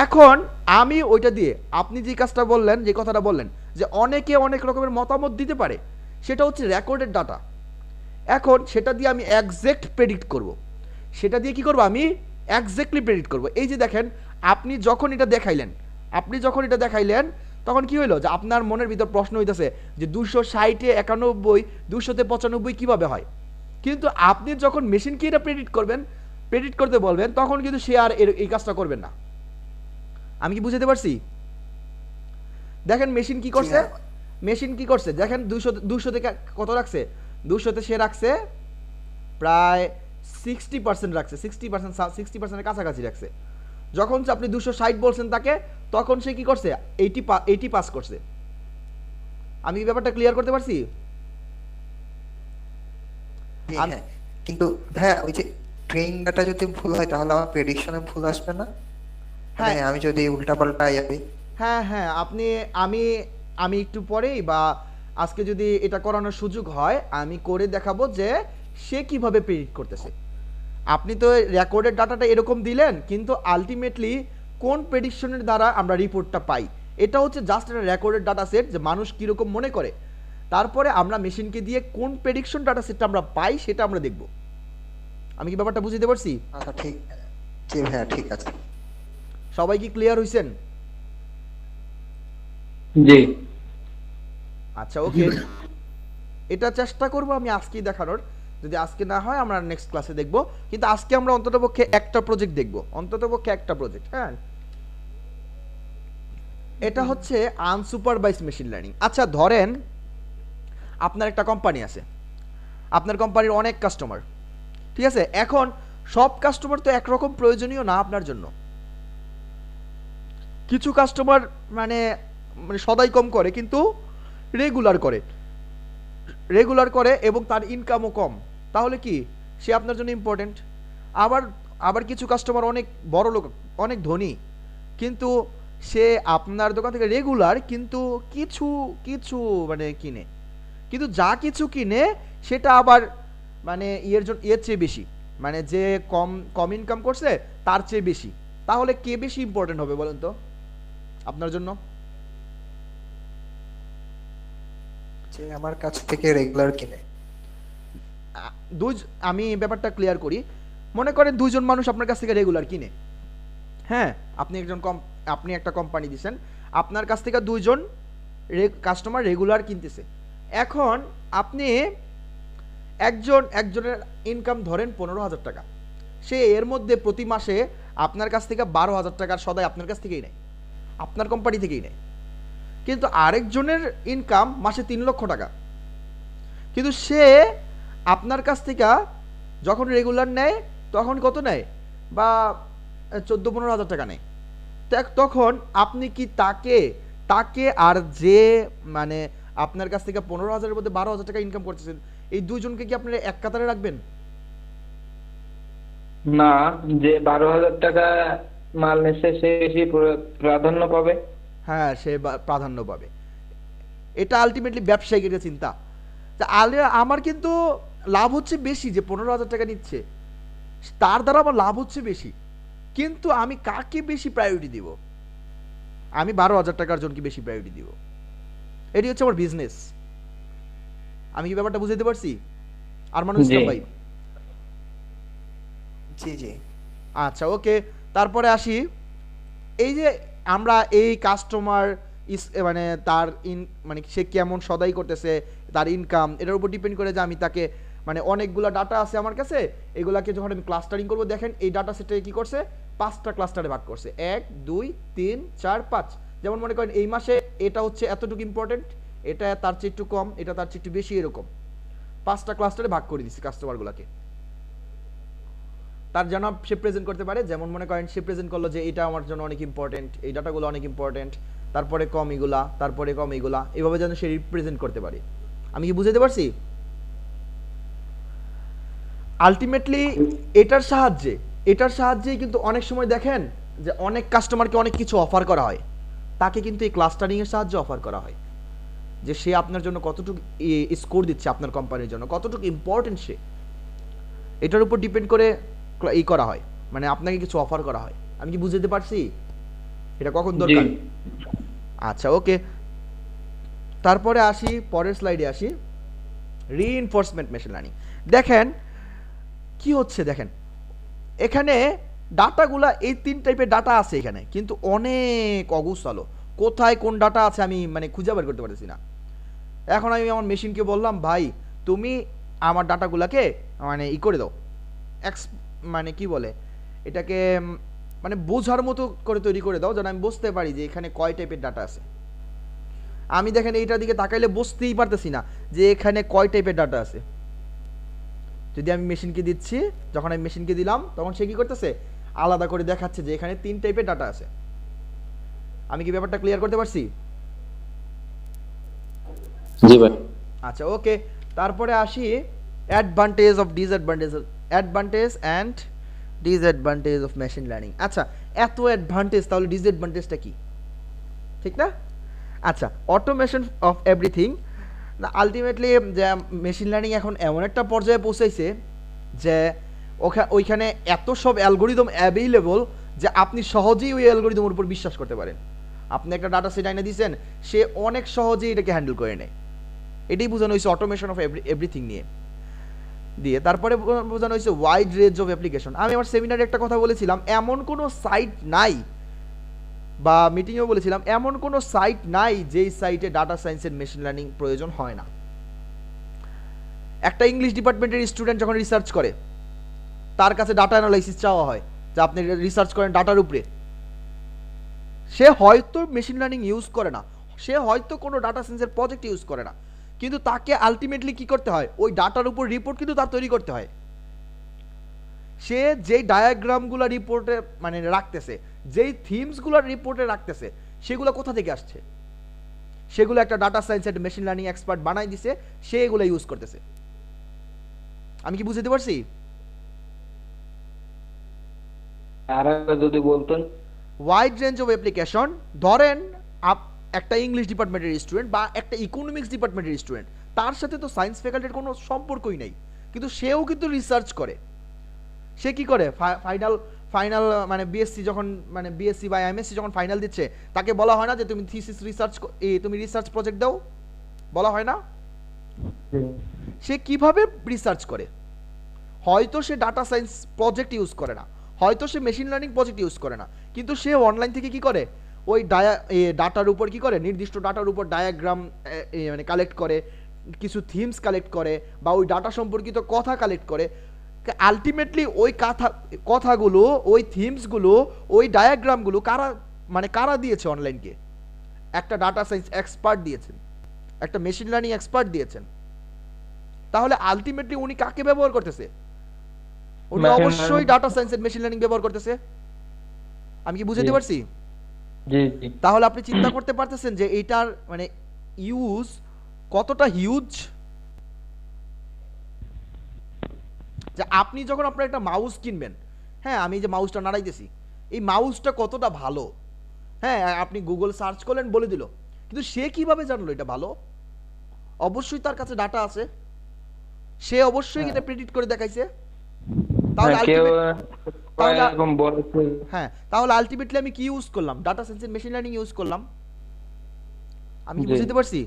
এখন আমি ওইটা দিয়ে আপনি যে কাজটা বললেন, যে কথাটা বললেন যে অনেকে অনেক রকমের মতামত দিতে পারে, সেটা হচ্ছে রেকর্ডেড ডাটা। এখন সেটা দিয়ে আমি এক্সাক্ট প্রেডিক্ট করব, সেটা দিয়ে কি করব, আমি এক্স্যাক্টলি প্রেডিক্ট করব। এই যে দেখেন আপনি যখন এটা দেখাইলেন তখন কি হইলো, যে আপনার মনের ভিতর প্রশ্ন হইতেছে যে 260-এ 91, 200-তে 95 কিভাবে হয়। কিন্তু আপনি যখন মেশিনকে এটা প্রেডিক্ট করতে বলবেন তখন কিন্তু সে আর এই কাজটা করবেন না। আমি কি বুঝাতে পারছি? দেখেন মেশিন কি করছে, দেখেন 200 থেকে কত রাখছে, 200-তে সে রাখছে প্রায় 60% রাখছে, 60%-এর কাছাকাছি রাখছে। যখন আপনি 260 বলছেন তাকে, তখন সে কি করছে, 80 পাস করছে। আমি এই ব্যাপারটা ক্লিয়ার করতে পারছি?
হ্যাঁ, কিন্তু হ্যাঁ ওই যে ট্রেনিং ডাটা যদি ভুল হয় তাহলে আমার প্রেডিকশনে ভুল আসবে না? মানে
হ্যাঁ
আমি যদি উল্টাপাল্টা যাবি।
হ্যাঁ হ্যাঁ আমি একটু পরেই বা আজকে যদি এটা করানোর সুযোগ হয় আমি করে দেখাবো যে সে কিভাবে প্রেডিক্ট করতেছে। আপনি তো রেকর্ডেড ডাটাটা এরকম দিলেন, কিন্তু আলটিমেটলি কোন প্রেডিকশনের দ্বারা আমরা রিপোর্টটা পাই, এটা হচ্ছে জাস্ট একটা রেকর্ডেড ডাটা সেট, যে মানুষ কীরকম মনে করে, তারপরে আমরা মেশিনকে দিয়ে কোন প্রেডিকশন ডাটা সেটটা আমরা পাই সেটা আমরা দেখব। আমি কি ব্যাপারটা বুঝতে পারছি?
আচ্ছা ঠিক, জি ভাইয়া ঠিক আছে।
সবাই কি ক্লিয়ার হইছেন?
জি।
আচ্ছা ওকে, এটা চেষ্টা করব আমি আজকেই দেখানোর। যদি আজকে না হয় আমরা নেক্সট ক্লাসে দেখব, কিন্তু আজকে আমরা অন্ততপক্ষে একটা প্রজেক্ট দেখব, হ্যাঁ। এটা হচ্ছে আনসুপারভাইজড মেশিন লার্নিং। আচ্ছা ধরেন আপনার একটা কোম্পানি আছে, আপনার কোম্পানির অনেক কাস্টমার, ঠিক আছে। এখন সব কাস্টমার তো একরকম প্রয়োজনীয় না আপনার জন্য। কিছু কাস্টমার মানে সদাই কম করে কিন্তু রেগুলার করে এবং তার ইনকামও কম, তাহলে কি সে আপনার জন্য ইম্পর্টেন্ট। আবার কিছু কাস্টমার অনেক বড় লোক, অনেক ধনী, কিন্তু সে আপনার দোকান থেকে রেগুলার কিন্তু কিছু মানে কিনে, কিন্তু যা কিছু কিনে সেটা আবার মানে এর চেয়ে বেশি, মানে যে কম ইনকাম করছে তার চেয়ে বেশি। তাহলে কে বেশি ইম্পর্টেন্ট হবে বলেন তো আপনার জন্য?
যে আমার কাছ থেকে রেগুলার কিনে।
আমি ব্যাপারটা ক্লিয়ার করি। মনে করেন দুইজন মানুষ আপনার কাছ থেকে রেগুলার কিনে, হ্যাঁ। আপনি একটা কোম্পানি দিচ্ছেন, আপনার কাছ থেকে দুইজন কাস্টমার রেগুলার কিনতেছে। এখন আপনি একজনের ইনকাম ধরেন 15,000 টাকা, সে এর মধ্যে প্রতি মাসে আপনার কাছ থেকে 12,000 টাকার সদাই আপনার কাছ থেকেই নেয়, আপনার কোম্পানি থেকেই নেয়। কিন্তু আরেকজনের ইনকাম মাসে 3 লক্ষ টাকা, কিন্তু সে আপনার কাছ থেকে যখন রেগুলার নেয় তখন কত নেয়, বা 14-15,000 টাকা নেয়। তখন আপনি কি তাকে আর যে মানে আপনার কাছ থেকে 15,000-এর মধ্যে 12,000 টাকা ইনকাম করতেছেন, এই দুইজনকে কি আপনারা এক কাতারে রাখবেন?
না, যে 12,000 টাকা মাল নিচ্ছে সে বেশি প্রাধান্য পাবে।
হ্যাঁ, সে প্রাধান্য পাবে। এটা আলটিমেটলি ব্যবসায়িকের চিন্তা। তা আমার কিন্তু লাভ হচ্ছে বেশি, যে 15,000 টাকা নিচ্ছে তার দ্বারা আমার লাভ হচ্ছে বেশি, কিন্তু আমি কাকে বেশি প্রায়োরিটি দিব? আমি 12,000 টাকার জনকে বেশি প্রায়োরিটি দিব। এটি হচ্ছে আমার বিজনেস। আমি কি ব্যাপারটা বুঝাইতে পারছি? আর মানুষ
জি।
ভাই,
জি জি।
আচ্ছা ওকে, তারপরে আসি এই যে আমরা এই কাস্টমার মানে তার মানে সে কেমন সদাই করতেছে, তার ইনকাম, এটার উপর ডিপেন্ড করে যে আমি তাকে মানে অনেকগুলা ডাটা আছে আমার কাছে, এগুলাকে যখন আমি ক্লাস্টারিং করব, দেখেন এই ডাটা সেটে কি করছে, 5টা ক্লাস্টারে ভাগ করছে, 1 2 3 4 5। যেমন মনে করেন এই মাসে এটা হচ্ছে এতটুকু ইম্পর্টেন্ট, এটা তার চেয়ে একটু কম, এটা তার চেয়ে একটু বেশি, এরকম 5টা ক্লাস্টারে ভাগ করে দিচ্ছি কাস্টমারগুলোকে, তার যেন সে প্রেজেন্ট করতে পারে। যেমন মনে করেন সে প্রেজেন্ট করলো যে এটা আমার জন্য অনেক ইম্পর্টেন্ট, এই ডাটাগুলো অনেক ইম্পর্টেন্ট, তারপরে কম এগুলা, তারপরে কম এগুলা, এইভাবে যেন সে রিপ্রেজেন্ট করতে পারে। আমি কি বুঝাতে পারছি? আলটিমেটলি এটার সাহায্যে কিন্তু অনেক সময় দেখেন যে অনেক কাস্টমারকে অনেক কিছু অফার করা হয়, তাকে কিন্তু এই ক্লাস্টারিং এর সাহায্যে অফার করা হয়, যে সে আপনার জন্য কতটুকু স্কোর দিচ্ছে, আপনার কোম্পানির জন্য কতটুকু ইম্পর্টেন্ট সে, এটার উপর ডিপেন্ড করে ই করা হয়, মানে আপনাকে কিছু অফার করা হয়। আমি কি বুঝতে পারছি এটা কখন দরকার?
জি।
আচ্ছা ওকে, তারপরে আসি পরের স্লাইডে আসি, রিইনফোর্সমেন্ট মেশিন লার্নিং। দেখেন কি হচ্ছে, দেখেন এখানে ডাটাগুলা এই 3 টাইপের ডাটা আছে এখানে, কিন্তু অনেক অগুছালো, কোথায় কোন ডাটা আছে আমি মানে খুঁজে বের করতে পারতেছি না। এখন আমি আমার মেশিনকে বললাম, ভাই তুমি আমার ডাটাগুলাকে মানে ই করে দাও, মানে কি বলে এটাকে, মানে বোঝার মতো করে তৈরি করে দাও, যেন আমি বুঝতে পারি যে এখানে কয় টাইপের ডাটা আছে। আমি দেখেন এইটার দিকে তাকাইলে বুঝতেই পারতেছি না যে এখানে কয় টাইপের ডাটা আছে। যদি আমি মেশিনকে দিচ্ছি, যখন আমি মেশিনকে দিলাম তখন সে কি করতেছে, আলাদা করে দেখাচ্ছে যে এখানে 3 টাইপের ডাটা আছে। আমি কি ব্যাপারটা ক্লিয়ার করতে পারছি?
জি ভাই।
আচ্ছা ওকে, তারপরে আসি advantage and disadvantage of machine learning. আচ্ছা, এত অ্যাডভান্টেজ, তাহলে ডিসঅ্যাডভান্টেজটা কি, ঠিক না? আচ্ছা, অটোমেশন অফ এভরিথিং। আলটিমেটলি যে মেশিন লার্নিং এখন এমন একটা পর্যায়ে পৌঁছাইছে যে ওইখানে এত সব অ্যালগোরিদম অ্যাভেইলেবল যে আপনি সহজেই ওই অ্যালগোরিদমের উপর বিশ্বাস করতে পারেন। আপনি একটা ডাটা সেট আইনা দিয়েছেন, সে অনেক সহজেই এটাকে হ্যান্ডেল করে নেয়। এটাই বোঝানো হয়েছে অটোমেশন অফ এভরিথিং দিয়ে। তারপরে বোঝানো হয়েছে ওয়াইড রেঞ্জ অফ অ্যাপ্লিকেশন। আমি আমার সেমিনারে একটা কথা বলেছিলাম, এমন কোনো সাইট নাই, বা মিটিংয়েও বলেছিলাম, এমন কোনো সাইট নাই যেই সাইটে ডাটা সায়েন্সের মেশিন লার্নিং প্রয়োজন হয় না। একটা ইংলিশ ডিপার্টমেন্টের স্টুডেন্ট যখন রিসার্চ করে, তার কাছে ডাটা অ্যানালাইসিস চাওয়া হয় যে আপনি রিসার্চ করেন ডাটার উপরে, সে হয়তো মেশিন লার্নিং ইউজ করে না, সে হয়তো কোনো ডাটা সায়েন্সের প্রজেক্ট ইউজ করে না, কিন্তু তাকে আলটিমেটলি কি করতে হয়, ওই ডাটার উপর রিপোর্ট কিন্তু তার তৈরি করতে হয়। সে যেই ডায়াগ্রামগুলো রিপোর্টে মানে রাখতেছে, যেই থিমসগুলো রিপোর্টে রাখতেছে, সেগুলো কোথা থেকে আসছে, সেগুলো একটা ডাটা সায়েন্স একটা মেশিন লার্নিং এক্সপার্ট বানাই দিছে, সে এগুলো ইউজ করতেছে। আমি কি বুঝতে পারছি?
আর যদি বলতেন।
ওয়াইড রেঞ্জ অফ অ্যাপ্লিকেশন, ধরেন একটা ইংলিশ ডিপার্টমেন্টের স্টুডেন্ট বা একটা ইকোনমিক্স ডিপার্টমেন্টের স্টুডেন্ট, তার সাথে তো সায়েন্স ফ্যাকাল্টির কোনো সম্পর্কই নেই, কিন্তু সেও কিন্তু রিসার্চ করে। সে কি করে, ফাইনাল মানে বিএসসি যখন মানে বিএসসি বা এমএসসি যখন ফাইনাল দিচ্ছে, তাকে বলা হয় না যে তুমি থিসিস রিসার্চ তুমি রিসার্চ প্রজেক্ট দাও, বলা হয় না? সে কিভাবে রিসার্চ করে, হয়তো সে ডাটা সায়েন্স প্রজেক্ট ইউজ করে না, হয়তো সে মেশিন লার্নিং প্রজেক্ট ইউজ করে না, কিন্তু সে অনলাইন থেকে কি করে, ওই ডাটার উপর কি করে, নির্দিষ্ট ডাটার উপর ডায়াগ্রাম মানে কালেক্ট করে, কিছু থিমস কালেক্ট করে, বা ওই ডাটা সম্পর্কিত কথা কালেক্ট করে। আলটিমেটলি ওই কথাগুলো, ওই থিমসগুলো, ওই ডায়াগ্রামগুলো কারা দিয়েছে অনলাইনকে? একটা ডাটা সায়েন্স এক্সপার্ট দিয়েছেন, একটা মেশিন লার্নিং এক্সপার্ট দিয়েছেন। তাহলে আলটিমেটলি উনি কাকে ব্যবহার করতেছে? উনি
Machine
অবশ্যই
learning।
Data science and machine learning ব্যবহার করতেছে। আমি কি বুঝাতে
জি।
পারছি?
জি জি
তাহলে আপনি চিন্তা করতে পারতেছেন যে এইটার মানে ইউজ কতটা হিউজ। যে আপনি যখন আপনার একটা মাউস কিনবেন, হ্যাঁ আমি যে মাউসটা নাড়াইতেছি, এই মাউসটা কতটা ভালো, হ্যাঁ আপনি গুগল সার্চ করলেন বলে দিল, কিন্তু সে কিভাবে জানলো এটা ভালো? অবশ্যই তার কাছে ডাটা আছে, সে অবশ্যই এটা প্রেডিক্ট করে দেখাইছে। তাহলে
হ্যাঁ, কেউ
তাহলে-
এরকম বলেছে।
হ্যাঁ, তাহলে আলটিমেটলি আমি কি ইউজ করলাম? Data science and machine learning use করলাম। আমি কি
জি।
বুঝতে পারছি?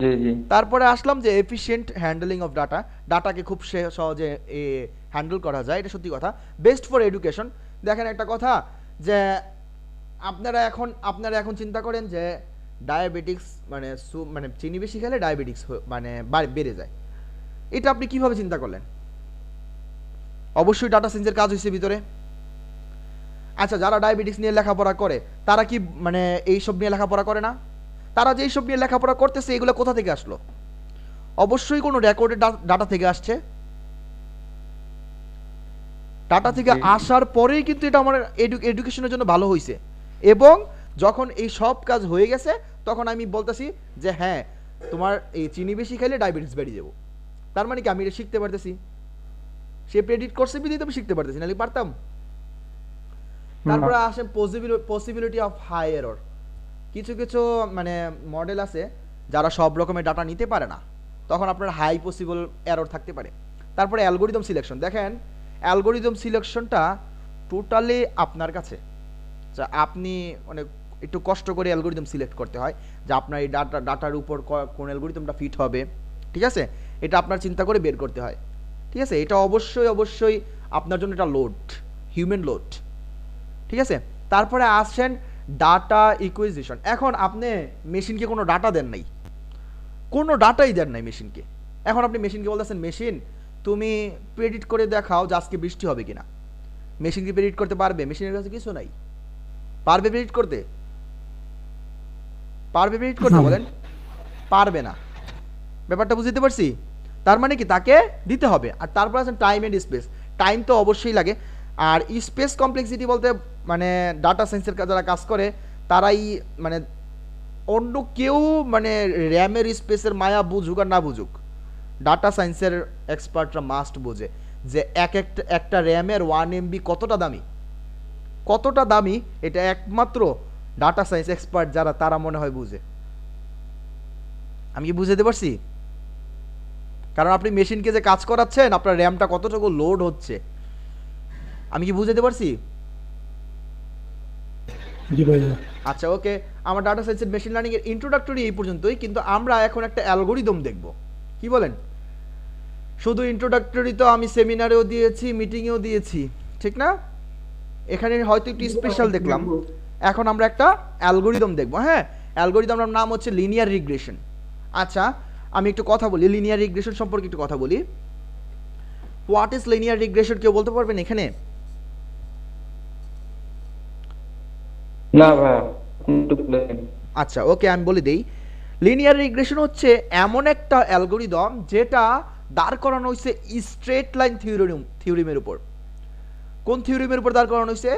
জি জি
তারপরে আসলাম যে এফিশিয়েন্ট হ্যান্ডলিং অফ ডাটা, ডাটাকে খুব সহজে হ্যান্ডেল করা যায়, এটা সত্যি কথা। Best for education. দেখেন একটা কথা, যে আপনারা এখন চিন্তা করেন যে ডায়াবেটিক্স মানে চিনি বেশি খেলে ডায়াবেটিক্স মানে বেড়ে যায়। এটা আপনি কিভাবে চিন্তা করলেন? অবশ্যই ডাটা সায়েন্সের কাজ হয়েছে ভিতরে। আচ্ছা, যারা ডায়াবেটিক্স নিয়ে লেখাপড়া করে তারা কি মানে এইসব নিয়ে লেখাপড়া করে না? তারা যে এইসব নিয়ে লেখাপড়া করতেছে এগুলো কোথা থেকে আসলো? অবশ্যই কোনো রেকর্ডেড ডাটা থেকে আসছে। ডাটা থেকে আসার পরেই কিন্তু এটা আমার এডুকেশনের জন্য ভালো হয়েছে। এবং যখন এই সব কাজ হয়ে গেছে তখন আমি বলতেছি যে হ্যাঁ তোমার এই চিনি বেশি খেলে ডায়াবেটিস বেড়ে যাবো। তার মানে কি আমি এটা শিখতে পারতেছি? সে প্রেডিক্ট করছে বিধায় তো আমি শিখতে পারতেছি, নাহলে পারতাম? তারপরে আসে পসিবিলিটি অফ হাই এরর। কিছু কিছু মানে মডেল আছে যারা সব রকমের ডাটা নিতে পারে না, তখন আপনার হাই পসিবল এরর থাকতে পারে। তারপরে অ্যালগোরিদম সিলেকশন। দেখেন অ্যালগোরিদম সিলেকশনটা টোটালি আপনার কাছে, যা আপনি মানে একটু কষ্ট করে অ্যালগোরিদম সিলেক্ট করতে হয় যে আপনার এই ডাটার উপর কোন অ্যালগোরিদমটা ফিট হবে, ঠিক আছে? এটা আপনার চিন্তা করে বের করতে হয়, ঠিক আছে? এটা অবশ্যই আপনার জন্য এটা লোড, হিউম্যান লোড, ঠিক আছে? তারপরে আসছেন ডাটা ইকুইজিশন। এখন আপনি মেশিনকে কোনো ডাটা দেন নাই, কোনো ডাটাই দেন নাই মেশিনকে। এখন আপনি মেশিনকে বলতেছেন মেশিন তুমি প্রেডিক্ট করে দেখাও যে আজকে বৃষ্টি হবে কিনা। মেশিন কি প্রেডিক্ট করতে পারবে? মেশিনের কাছে কিছু নাই। পারবে প্রেডিক্ট করতে? পারবে প্রেডিক্ট করতে বলেন? পারবে না। ব্যাপারটা বুঝতে পারছি? তার মানে কি তাকে দিতে হবে। আর তারপর আছেন টাইম এন্ড স্পেস। টাইম তো অবশ্যই লাগে, আর স্পেস কমপ্লেক্সিটি বলতে মানে ডাটা সায়েন্সের যারা কাজ করে তারাই মানে অন্য কেউ মানে র্যামের স্পেসের মায়া বুঝুক আর না বুঝুক, ডাটা সায়েন্সের এক্সপার্টরা মাস্ট বোঝে যে একটা র্যামের 1 MB কতটা দামি এটা একমাত্র ডাটা সায়েন্স এক্সপার্ট যারা তারা মনে হয় বুঝে। আমি কি বুঝাতে পারছি? কারণ আপনি মেশিনকে যে কাজ করাচ্ছেন আপনার র্যামটা কতটুকু লোড হচ্ছে, আমি কি বুঝাতে পারছি?
জি ভাইয়া।
আচ্ছা ওকে, আমার data science and machine learning এর ইন্ট্রোডাক্টরি এই পর্যন্তই, কিন্তু আমরা এখন একটা অ্যালগোরিদম দেখব। কি বলেন? শুধু ইন্ট্রোডাক্টরি তো আমি সেমিনারেও দিয়েছি, মিটিংয়েও দিয়েছি, ঠিক না? এখানে হয়তো একটু স্পেশাল দেখলাম। এখন আমরা একটা অ্যালগোরিদম দেখব। হ্যাঁ, অ্যালগোরিদমের নাম হচ্ছে লিনিয়ার রিগ্রেশন। আচ্ছা আমি একটু কথা বলি লিনিয়ার রিগ্রেশন সম্পর্কে, একটু কথা বলি। হোয়াট ইজ লিনিয়ার রিগ্রেশন কেউ বলতে পারবেন এখানে?
না ভাই একটু বলেন।
আচ্ছা ওকে, আমি বলে দেই। লিনিয়ার রিগ্রেশন হচ্ছে এমন একটা অ্যালগোরিদম যেটা দাঁড় করানো হয়েছে স্ট্রেট লাইন থিওরিমের উপর। কোন থিওরিমের উপর দাঁড় করানো হয়েছে?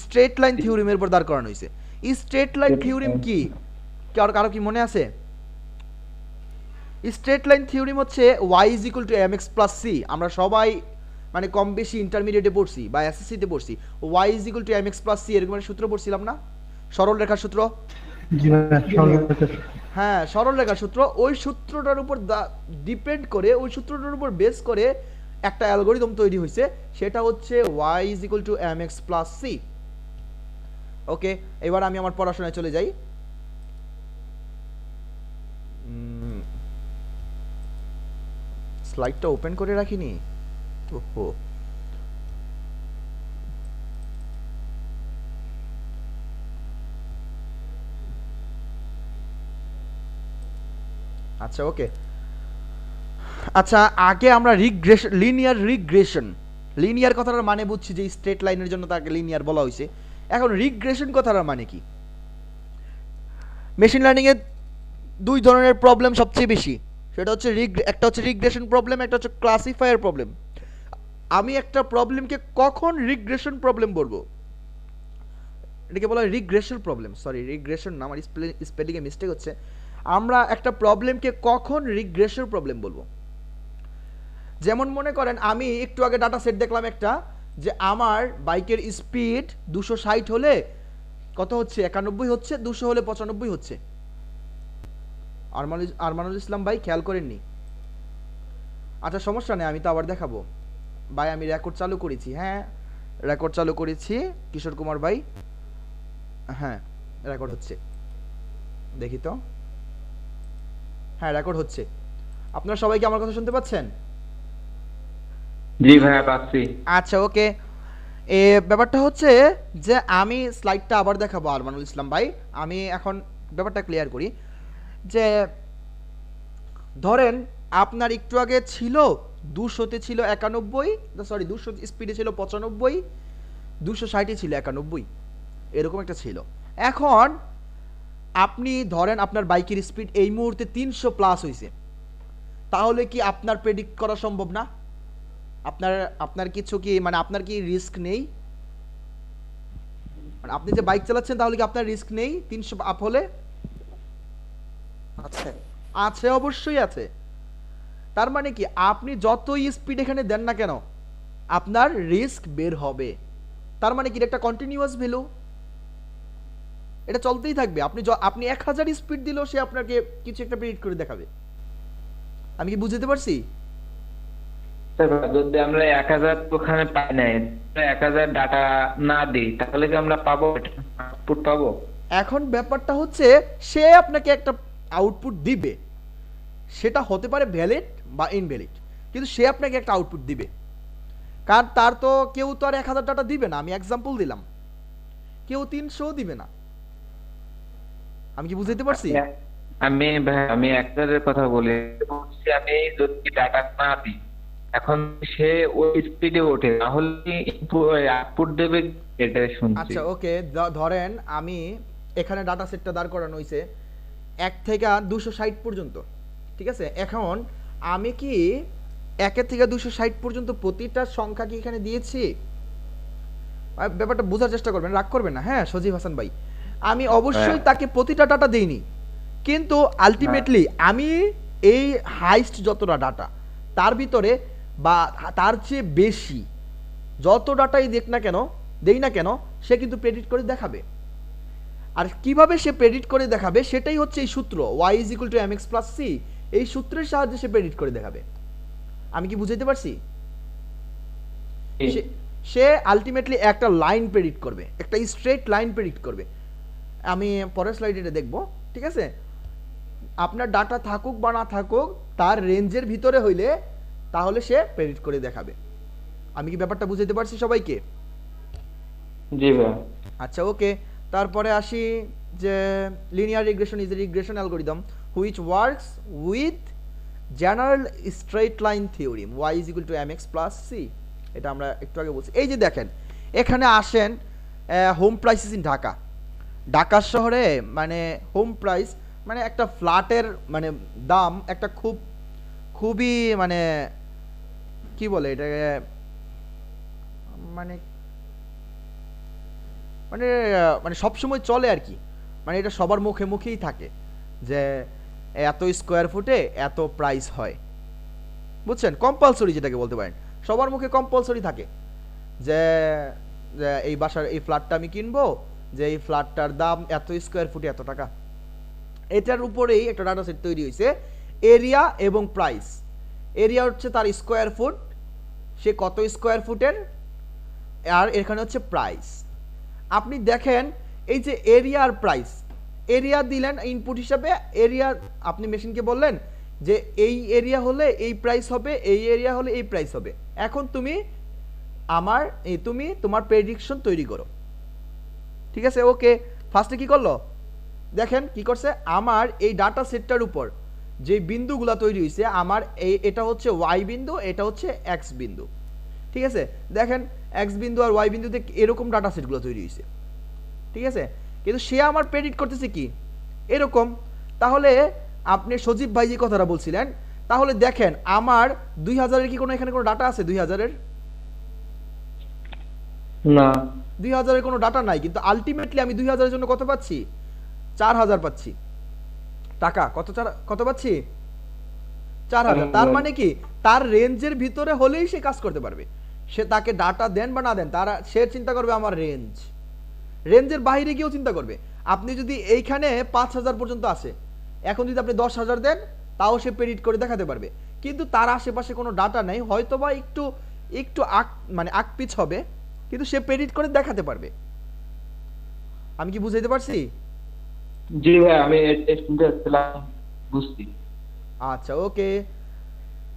স্ট্রেট লাইন থিওরিমের উপর দাঁড় করানো হয়েছে। স্ট্রেট লাইন থিওরিম কি কারো কি মনে আছে? স্ট্রেট লাইন থিওরিম হচ্ছে y = mx + c। আমরা সবাই মানে কম বেশি ইন্টারমিডিয়েটে পড়ছি বা এসএসসিতে পড়ছি, y = mx + c এরকম একটা সূত্র পড়ছিলাম না? সরল রেখার সূত্র।
জি ভাইয়া,
হ্যাঁ, সরল রেখার সূত্র। ওই সূত্রটার উপর ডিপেন্ড করে, ওই সূত্রটার উপর বেস করে একটা অ্যালগোরিদম তৈরি হয়েছে, সেটা হচ্ছে y = mx + c। ওকে, এবার আমি আমার পড়াশোনায় চলে যাই। স্লাইডটা ওপেন করে রাখিনি। ওহো, আচ্ছা ওকে। আচ্ছা আগে আমরা রিগ্রেশন, লিনিয়ার কথাটার মানে বুঝছি যে স্ট্রেট লাইনের জন্য তাকে লিনিয়ার বলা হয়েছে। এখন রিগ্রেশন কথাটার মানে কি? মেশিন লার্নিং এ দুই ধরনের প্রবলেম সবচেয়ে বেশি, সেটা হচ্ছে একটা হচ্ছে রিগ্রেশন প্রবলেম, একটা হচ্ছে ক্লাসিফায়ার প্রবলেম। আমি একটা প্রবলেমকে কখন রিগ্রেশন প্রবলেম বলবো, এটাকে বলা হয় রিগ্রেশন প্রবলেম। সরি, রিগ্রেশন না, আমার স্পেলিংয়ে মিস্টেক হচ্ছে। আমরা একটা প্রবলেমকে কখন রিগ্রেশন প্রবলেম বলবো? যেমন মনে করেন আমি একটু আগে ডাটা সেট দেখলাম একটা, যে আমার বাইকের স্পিড 260 হলে কত হচ্ছে, 91 হচ্ছে, 200 হলে 95 হচ্ছে। আরমানুল ইসলাম ভাই খেয়াল করেননি? আচ্ছা সমস্যা নেই, আমি তো আবার দেখাবো ভাই। আমি রেকর্ড চালু করেছি, হ্যাঁ রেকর্ড চালু করেছি কিশোর কুমার ভাই। হ্যাঁ রেকর্ড হচ্ছে, দেখি তো। হ্যাঁ রেকর্ড হচ্ছে। আপনারা সবাই কি আমার কথা শুনতে পাচ্ছেন?
জি ভাইয়া পাচ্ছি।
আচ্ছা ওকে। ব্যাপারটা হচ্ছে যে আমি স্লাইডটা আবার দেখাবো আরমানুল ইসলাম ভাই। আমি এখন ব্যাপারটা ক্লিয়ার করি, যে ধরেন আপনার একটু আগে ছিল 200-তে ছিল 91, সরি 200 স্পিডে ছিল 95, 260-এ ছিল 91, এরকম একটা ছিল। এখন আপনি ধরেন আপনার বাইকের স্পিড এই মুহূর্তে 300 প্লাস হয়েছে, তাহলে কি আপনার প্রেডিক্ট করা সম্ভব না? আপনার কিছু কি মানে আপনার কি রিস্ক নেই? মানে আপনি যে বাইক চালাচ্ছেন তাহলে কি আপনার রিস্ক নেই 300 আপ হলে?
আছে।
আছে, অবশ্যই আছে। তার মানে কি আপনি যতই স্পিড এখানে দেন না কেন আপনার রিস্ক বের হবে। তার মানে কি এটা একটা কন্টিনিউয়াস ভ্যালু, এটা চলতেই থাকবে। আপনি 1000 স্পিড দিলেও সে আপনাকে কিছু একটা প্রেডিক্ট করে দেখাবে। আমি কি বুঝতে পারছি?
যদি আমরা 1000 ওখানে পাই নাই, 1000 ডাটা না দিই, তাহলে কি আমরা পাবো আউটপুট পাবো?
এখন ব্যাপারটা হচ্ছে সে আপনাকে একটা আউটপুট দিবে, সেটা হতে পারে ভ্যালিড বা ইনভ্যালিড, কিন্তু সে আপনাকে একটা আউটপুট দিবে। কারণ তার তো কেউ তো আর 1000 ডাটা দিবে না, আমি এক্সাম্পল দিলাম, কেউ 300 দিবে না। আমি কি বুঝতে পারছি?
আমি 1000-এর কথা বলি। আমি যদি ডাটা না দিই, এখন সে ওই স্পিডে ওঠে, তাহলে আউটপুট দেবে, এটা শুনছি।
আচ্ছা ওকে, ধরেন আমি এখানে ডাটা সেটটা দাঁড় করানো হয়েছে 1 থেকে 260 পর্যন্ত, ঠিক আছে? এখন আমি কি 1 থেকে 260 পর্যন্ত প্রতিটা সংখ্যা কি এখানে দিয়েছি? ব্যাপারটা বোঝার চেষ্টা করবেন, রাগ করবেন না, হ্যাঁ সজীব হাসান ভাই। আমি অবশ্যই তাকে প্রতিটা ডাটা দেইনি, কিন্তু আলটিমেটলি আমি এই হাইস্ট যতটা ডাটা তার ভিতরে বা তার চেয়ে বেশি যত ডাটাই দেই না কেন সে কিন্তু প্রেডিক্ট করে দেখাবে। আর কিভাবে সে প্রেডিক্ট করে দেখাবে সেটাই হচ্ছে এই সূত্র y = mx + c। এই সূত্রের সাহায্যে সে প্রেডিক্ট করে দেখাবে। আমি কি বুঝাইতে পারছি? সে আলটিমেটলি একটা লাইন প্রেডিক্ট করবে, একটা স্ট্রেট লাইন প্রেডিক্ট করবে। আমি পরের স্লাইডে এটা দেখবো, ঠিক আছে? আপনার ডাটা থাকুক বা না থাকুক, তার রেঞ্জের ভিতরে হইলে তাহলে সে প্রেডিক্ট করে দেখাবে। আমি কি ব্যাপারটা বুঝাইতে পারছি সবাইকে?
জি ভাই।
আচ্ছা ওকে, তারপরে আসি যে linear regression is a regression algorithm which works with general straight line theorem y = mx + c। এটা আমরা একটু আগে বলছি। এই যে দেখেন এখানে আসেন home prices in Dhaka. Dhaka শহরে মানে হোম প্রাইস মানে একটা ফ্ল্যাটের মানে দাম একটা খুবই মানে কি বলে এটাকে, মানে মানে মানে সবসময় চলে আর কি, মানে এটা সবার মুখেই থাকে যে এত স্কোয়ার ফুটে এত প্রাইস হয়, বুঝছেন? কম্পালসরি যেটাকে বলতে পারেন, সবার মুখে কম্পালসরি থাকে যে এই বাসার এই ফ্ল্যাটটা আমি কিনবো, যে এই ফ্ল্যাটটার দাম এত স্কোয়ার ফুটে এত টাকা। এটার উপরেই একটা ডাটা সেট তৈরি হয়েছে, এরিয়া এবং প্রাইস। এরিয়া হচ্ছে তার স্কোয়ার ফুট, সে কত স্কোয়ার ফুটের, আর এখানে হচ্ছে প্রাইস। আপনি দেখেন এই যে এরিয়া আর প্রাইস, এরিয়া দিলেন ইনপুট হিসাবে, এরিয়া আপনি মেশিনকে বললেন যে এই এরিয়া হলে এই প্রাইস হবে, এই এরিয়া হলে এই প্রাইস হবে। এখন তুমি তোমার প্রেডিকশন তৈরি করো, ঠিক আছে? ওকে, ফার্স্টে কি করলো দেখেন কি করছে, আমার এই ডাটা সেটটার উপর যে বিন্দুগুলো তৈরি হয়েছে আমার এটা হচ্ছে ওয়াই বিন্দু, এটা হচ্ছে এক্স বিন্দু। ঠিক আছে, দেখেন এক্স বিন্দু আর ওয়াই বিন্দুতে এরকম ডাটা সেটগুলো তৈরি হয়েছে। ঠিক আছে, কিন্তু সে আমার প্রেডিক্ট করতেছে কি এরকম। তাহলে আপনি সজীব ভাই যে কথাটা বলছিলেন, তাহলে দেখেন আমার 2000-এর কি কোনো এখানে কোনো ডাটা আছে? 2000-এর
না
2000-এর কোনো ডাটা নাই, কিন্তু আলটিমেটলি আমি 2000-এর জন্য কত পাচ্ছি? 4000 পাচ্ছি টাকা। কত পাচ্ছি? 4000। তার মানে কি তার রেঞ্জের ভিতরে হলেই সে কাজ করতে পারবে। সে তাকে ডাটা দেন বা না দেন, তারা সে চিন্তা করবে আমার রেঞ্জের বাইরে গিয়েও চিন্তা করবে। আপনি যদি এইখানে 5000 পর্যন্ত আসে, এখন যদি আপনি 10,000 দেন তাও সে প্রেডিক্ট করে দেখাতে পারবে। কিন্তু তার আশেপাশে কোনো ডাটা নেই, হয়তোবা একটু আকপিচ হবে, কিন্তু সে প্রেডিক্ট করে দেখাতে পারবে। আমি কি বুঝাইতে পারছি?
জি ভাই, আমি এটা শুনতে আসছিলাম, বুঝছি।
আচ্ছা ওকে,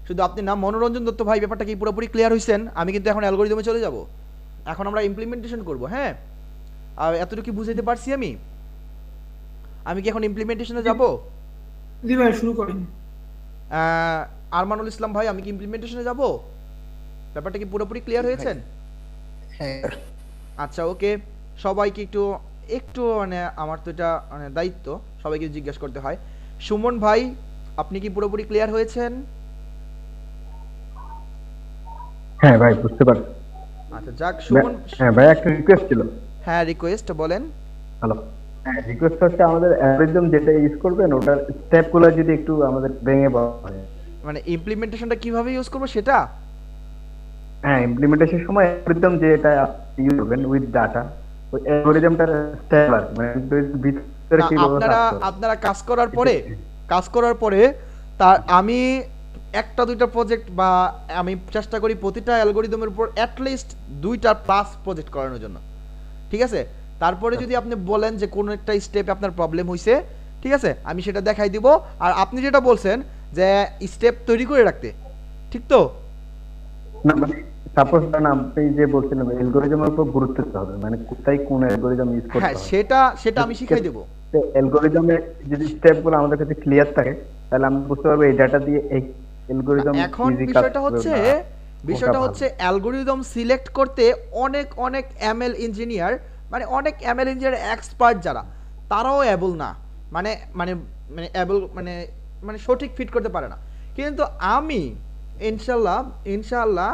শুধু আপনি নাম মনোরঞ্জন দত্ত ভাই, ব্যাপারটা কি পুরোপুরি ক্লিয়ার হইছেন? আমি কিন্তু এখন অ্যালগরিদমে চলে যাব, এখন আমরা ইমপ্লিমেন্টেশন করব। হ্যাঁ, আর এতটুকু কি বুঝাইতে পারছি আমি কি এখন ইমপ্লিমেন্টেশনে যাব?
জি ভাই শুরু করেন।
আরমানুল ইসলাম ভাই, আমি কি ইমপ্লিমেন্টেশনে যাব? ব্যাপারটা কি পুরোপুরি ক্লিয়ার হয়েছেন?
হ্যাঁ
আচ্ছা ওকে, সবাইকে একটু একটু আমার তো এটা দায়িত্ব, সবাইকে জিজ্ঞেস করতে হয়। সুমন ভাই, আপনি কি পুরোপুরি ক্লিয়ার হয়েছেন?
হ্যাঁ ভাই বুঝতে পারছি।
আচ্ছা যাক সুমন।
হ্যাঁ ভাই একটা রিকোয়েস্ট ছিল।
হ্যাঁ রিকোয়েস্ট বলেন।
হ্যালো, হ্যাঁ রিকোয়েস্ট হচ্ছে আমাদের অ্যালগরিদম যেটা ইউজ করবেন ওটার স্টেপগুলো যদি একটু আমাদের ভেঙে বলা হয়।
মানে ইমপ্লিমেন্টেশনটা কিভাবে ইউজ করব সেটা?
হ্যাঁ, ইমপ্লিমেন্টেশনের সময় অ্যালগরিদম যেটা ইউজ করবেন উইথ ডাটা, ওই অ্যালগরিদমটার স্টেপ আছে, মানে ভিতরে
না,
কিভাবে
আপনারা কাজ করার পরে তার আমি একটা দুইটা প্রজেক্ট বা আমি চেষ্টা করি প্রতিটা অ্যালগরিদমের উপর অ্যাটলিস্ট 2টা প্লাস প্রজেক্ট করানোর জন্য। ঠিক আছে, তারপরে যদি আপনি বলেন যে কোন একটা স্টেপে আপনার প্রবলেম হইছে, ঠিক আছে, আমি সেটা দেখাই দিব। আর আপনি যেটা বলছেন যে স্টেপ তৈরি করে রাখতে, ঠিক তো?
না মানে সাপোজ না আপনি যে বলছিলেন অ্যালগরিদমের উপর গুরুত্ব দিতে হবে, মানে কোথায় কোন অ্যালগরিদম ইউজ করতে
হ্যাঁ,
হবে
সেটা আমি শিখাই দেব।
অ্যালগরিদমের যদি স্টেপগুলো আমাদের কাছে ক্লিয়ার থাকে তাহলে আমরা বুঝতে পারবো এই ডাটা দিয়ে এই অ্যালগরিদম
এখন বিষয়টা হচ্ছে অ্যালগরিদম সিলেক্ট করতে অনেক এমএল ইঞ্জিনিয়ার, মানে অনেক এমএল ইঞ্জিনিয়ার এক্সপার্ট যারা, তারাও অ্যাবল না, মানে মানে মানে অ্যাবল মানে সঠিক ফিট করতে পারে না। কিন্তু আমি ইনশাআল্লাহ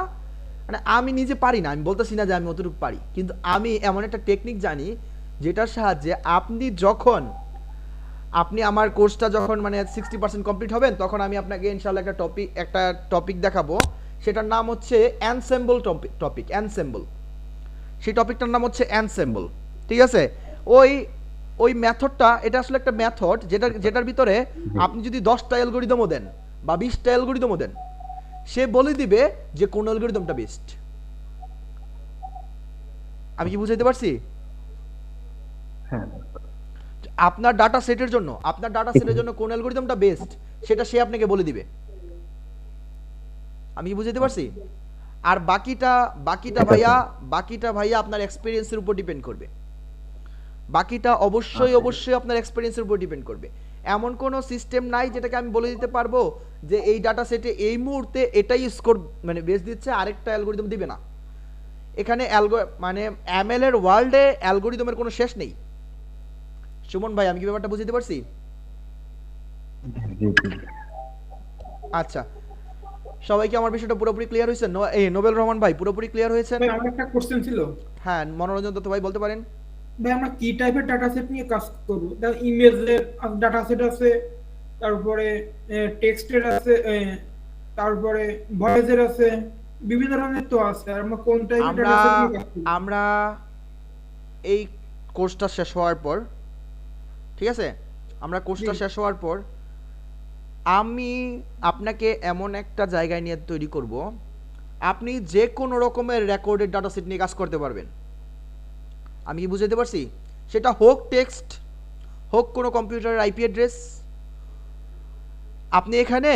মানে আমি নিজে পারি না, আমি বলতেছি না যে আমি অতটুকু পারি, কিন্তু আমি এমন একটা টেকনিক জানি যেটার সাহায্যে আপনি আমার কোর্সটা যখন 60% কমপ্লিট হবেন, তখন আমি আপনাকে ইনশাআল্লাহ একটা টপিক দেখাবো। সেটার নাম হচ্ছে অ্যানসেম্বল টপিক। সেই টপিকটার নাম হচ্ছে অ্যানসেম্বল। ঠিক আছে, ওই মেথডটা, এটা আসলে একটা মেথড যেটার ভিতরে আপনি যদি 10টা অ্যালগরিদমও দেন বা 20টা অ্যালগরিদমও দেন, সে বলে দিবে যে কোন অ্যালগরিদমটা বেস্ট। আমি কি বুঝাইতে পারছি?
হ্যাঁ
আপনার ডাটা সেটের জন্য কোন অ্যালগরিদমটা বেস্ট সেটা সে আপনাকে বলে দিবে। আমি কি বুঝাইতে পারছি? আর বাকিটা ভাইয়া আপনার এক্সপেরিয়েন্সের উপর ডিপেন্ড করবে। বাকিটা অবশ্যই আপনার এক্সপেরিয়েন্সের উপর ডিপেন্ড করবে। এমন কোনো সিস্টেম নাই যেটাকে আমি বলে দিতে পারবো যে এই ডাটা সেটে এই মুহূর্তে এটাই স্কোর বেস্ট দিচ্ছে, আরেকটা অ্যালগরিদম দিবে না। এখানে এমএল এর ওয়ার্ল্ডে অ্যালগরিদমের কোনো শেষ নেই। সুমন ভাই, আমি কি ব্যাপারটা বুঝতে পারছি? আচ্ছা, সবাইকে আমার বিষয়টা পুরোপুরি ক্লিয়ার হয়েছে? নোবেল রহমান ভাই পুরোপুরি ক্লিয়ার হয়েছেন?
ভাই আমার একটা কোশ্চেন ছিল।
হ্যাঁ, মনোরঞ্জন দত্ত ভাই বলতে পারেন।
ভাই আমরা কি টাইপের ডাটা সেট নিয়ে কাজ করব? ইমেজের ডাটা সেট আছে, তারপরে টেক্সটের আছে, তারপরে ভয়েসের আছে, বিভিন্ন ধরনের তো আছে। আর আমরা কোন টাইপের ডাটা সেট নিয়ে কাজ করব?
আমরা এই কোর্সটা শেষ হওয়ার পর, ঠিক আছে, আমরা কোর্সটা শেষ হওয়ার পর আমি আপনাকে এমন একটা জায়গায় নিয়ে তৈরি করব, আপনি যে কোনো রকমের রেকর্ডেড ডাটা সেট নিয়ে কাজ করতে পারবেন। আমি কি বুঝাতে পারছি? সেটা হোক টেক্সট, হোক কোনো কম্পিউটারের আইপি অ্যাড্রেস। আপনি এখানে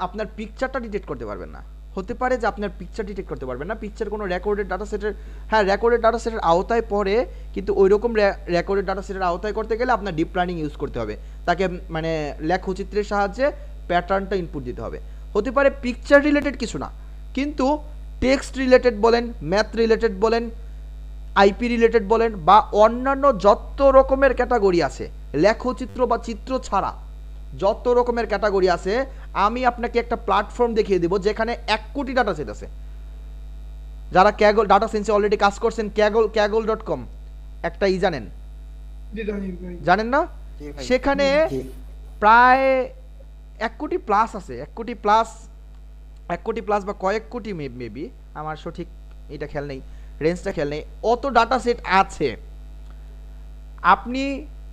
আপনার পিকচারটা ডিটেক্ট করতে পারবেন না, হতে পারে যে আপনার পিকচার ডিটেক্ট করতে পারবেন না, পিকচার কোনো রেকর্ডেড ডাটা সেটের, হ্যাঁ রেকর্ডেড ডাটা সেটের আওতায় পড়ে, কিন্তু ওই রকম রেকর্ডেড ডাটা সেটের আওতায় করতে গেলে আপনার ডিপ লার্নিং ইউজ করতে হবে, তাকে মানে লেখচিত্রের সাহায্যে প্যাটার্নটা ইনপুট দিতে হবে। হতে পারে পিকচার রিলেটেড কিছু না, কিন্তু টেক্সট রিলেটেড বলেন, ম্যাথ রিলেটেড বলেন, আইপি রিলেটেড বলেন, বা অন্যান্য যত রকমের ক্যাটাগরি আছে, লেখচিত্র বা চিত্র ছাড়া যত রকমের ক্যাটাগরি আছে, আমি আপনাকে একটা প্ল্যাটফর্ম দেখিয়ে দেবো যেখানে 1 কোটি ডাটা সেট আছে। যারা ক্যাগল ডাটা সায়েন্সে অলরেডি কাজ করছেন, ক্যাগল.com একটা জানেন,
জি জানি ভাই।
জানেন না?
জি ভাই।
সেখানে
জি।
প্রায় 1 কোটি প্লাস আছে, 1 কোটি প্লাস, 1 কোটি প্লাস বা কয়েক কোটি মেবি, আমার সঠিক এটা খেয়াল নেই, রেঞ্জটা খেয়াল নেই, অত ডাটা সেট আছে। আপনি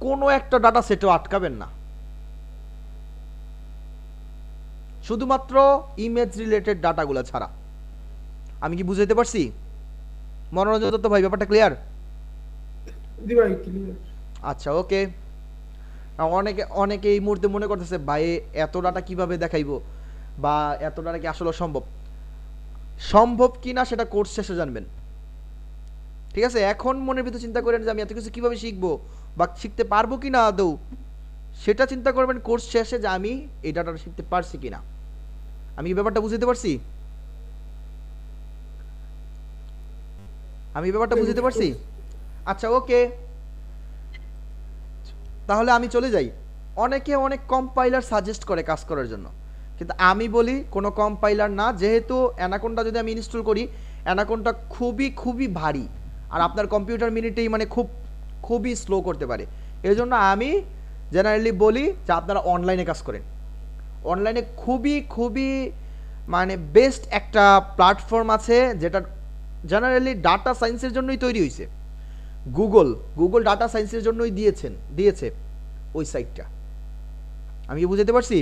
কোনো একটা ডাটা সেটও আটকাবেন না, শুধুমাত্র ইমেজ রিলেটেড ডাটাগুলো ছাড়া। আমি কি বুঝাইতে পারছি? মনোরঞ্জন দত্ত ভাই, ব্যাপারটা ক্লিয়ার?
জি ভাই ক্লিয়ার।
আচ্ছা ওকে। অনেকে এই মুহূর্তে মনে করতেছে ভাই এত ডাটা কিভাবে দেখাইবো, বা এত ডাটা কি আসলে সম্ভব কি না সেটা কোর্স শেষে জানবেন, ঠিক আছে? এখন মনের ভিতর চিন্তা করেন যে আমি এত কিছু কিভাবে শিখবো বা শিখতে পারবো কি না আদৌ, সেটা চিন্তা করবেন কোর্স শেষে যে আমি এই ডাটাটা শিখতে পারছি কিনা। আমি কি ব্যাপারটা বুঝতে পারছি? আমি ব্যাপারটা বুঝতে পারছি? আচ্ছা ওকে, তাহলে আমি চলে যাই। অনেকে অনেক কম্পাইলার সাজেস্ট করে কাজ করার জন্য, কিন্তু আমি বলি কোনো কম্পাইলার না, যেহেতু অ্যানাকোন্ডা যদি আমি ইনস্টল করি, অ্যানাকোন্ডা খুবই খুবই ভারী, আর আপনার কম্পিউটার মিনিটেই মানে খুবই স্লো করতে পারে। এই জন্য আমি জেনারেলি বলি যে আপনারা অনলাইনে কাজ করেন। অনলাইনে খুবই খুবই মানে বেস্ট একটা প্ল্যাটফর্ম আছে, যেটা জেনারেলি ডাটা সায়েন্সের জন্যই তৈরি হয়েছে। গুগল ডাটা সায়েন্সের জন্যই দিয়েছে ওই সাইটটা। আমি কি বুঝাতে পারছি?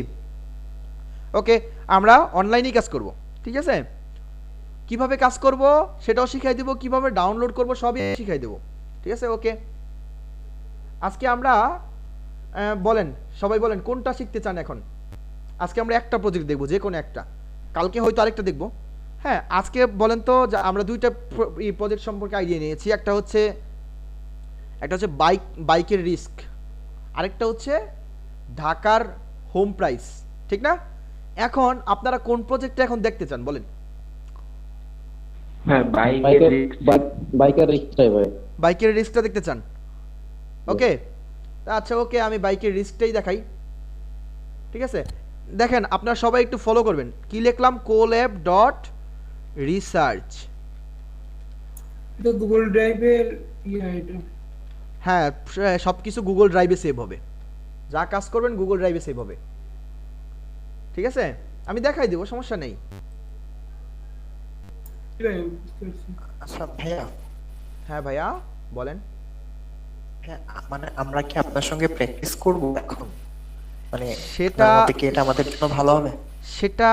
ওকে, আমরা অনলাইনেই কাজ করব, ঠিক আছে? কিভাবে কাজ করব সেটাও শিখাই দেব, কিভাবে ডাউনলোড করব সবই শিখাই দেব, ঠিক আছে? ওকে, আজকে আমরা বলেন, সবাই বলেন কোনটা শিখতে চান এখন? আজকে আমরা একটা প্রজেক্ট দেখব, যে কোনো একটা, কালকে হয়তো আরেকটা দেখব। হ্যাঁ, আজকে বলেন তো, আমরা দুইটা প্রজেক্ট সম্পর্কে আইডিয়া নিয়েছি। একটা হচ্ছে বাইকের রিস্ক, আরেকটা হচ্ছে ঢাকার হোম প্রাইস, ঠিক না? এখন আপনারা কোন প্রজেক্টটা এখন দেখতে চান বলেন?
হ্যাঁ,
বাইকের রিস্কটাই ভাই।
বাইকের রিস্কটা দেখতে চান? ওকে, আচ্ছা ওকে, আমি বাইকের রিস্কটাই দেখাই, ঠিক আছে? দেখেন, আপনারা সবাই একটু ফলো করবেন। কি লিখলাম? colab.research।
এটা গুগল ড্রাইভের এটা।
হ্যাঁ, সব কিছু গুগল ড্রাইভে সেভ হবে, যা কাজ করবেন গুগল ড্রাইভে সেভ হবে, ঠিক আছে? আমি দেখাই দেবো, সমস্যা নেই।
জি ভাই, বুঝতে পারছি।
আচ্ছা ভাইয়া,
হ্যাঁ ভাইয়া বলেন।
হ্যাঁ, মানে আমরা কি আপনার সঙ্গে প্র্যাকটিস করব এখন? মানে
সেটা
আপনার মতে কি এটা আমাদের জন্য ভালো হবে?
সেটা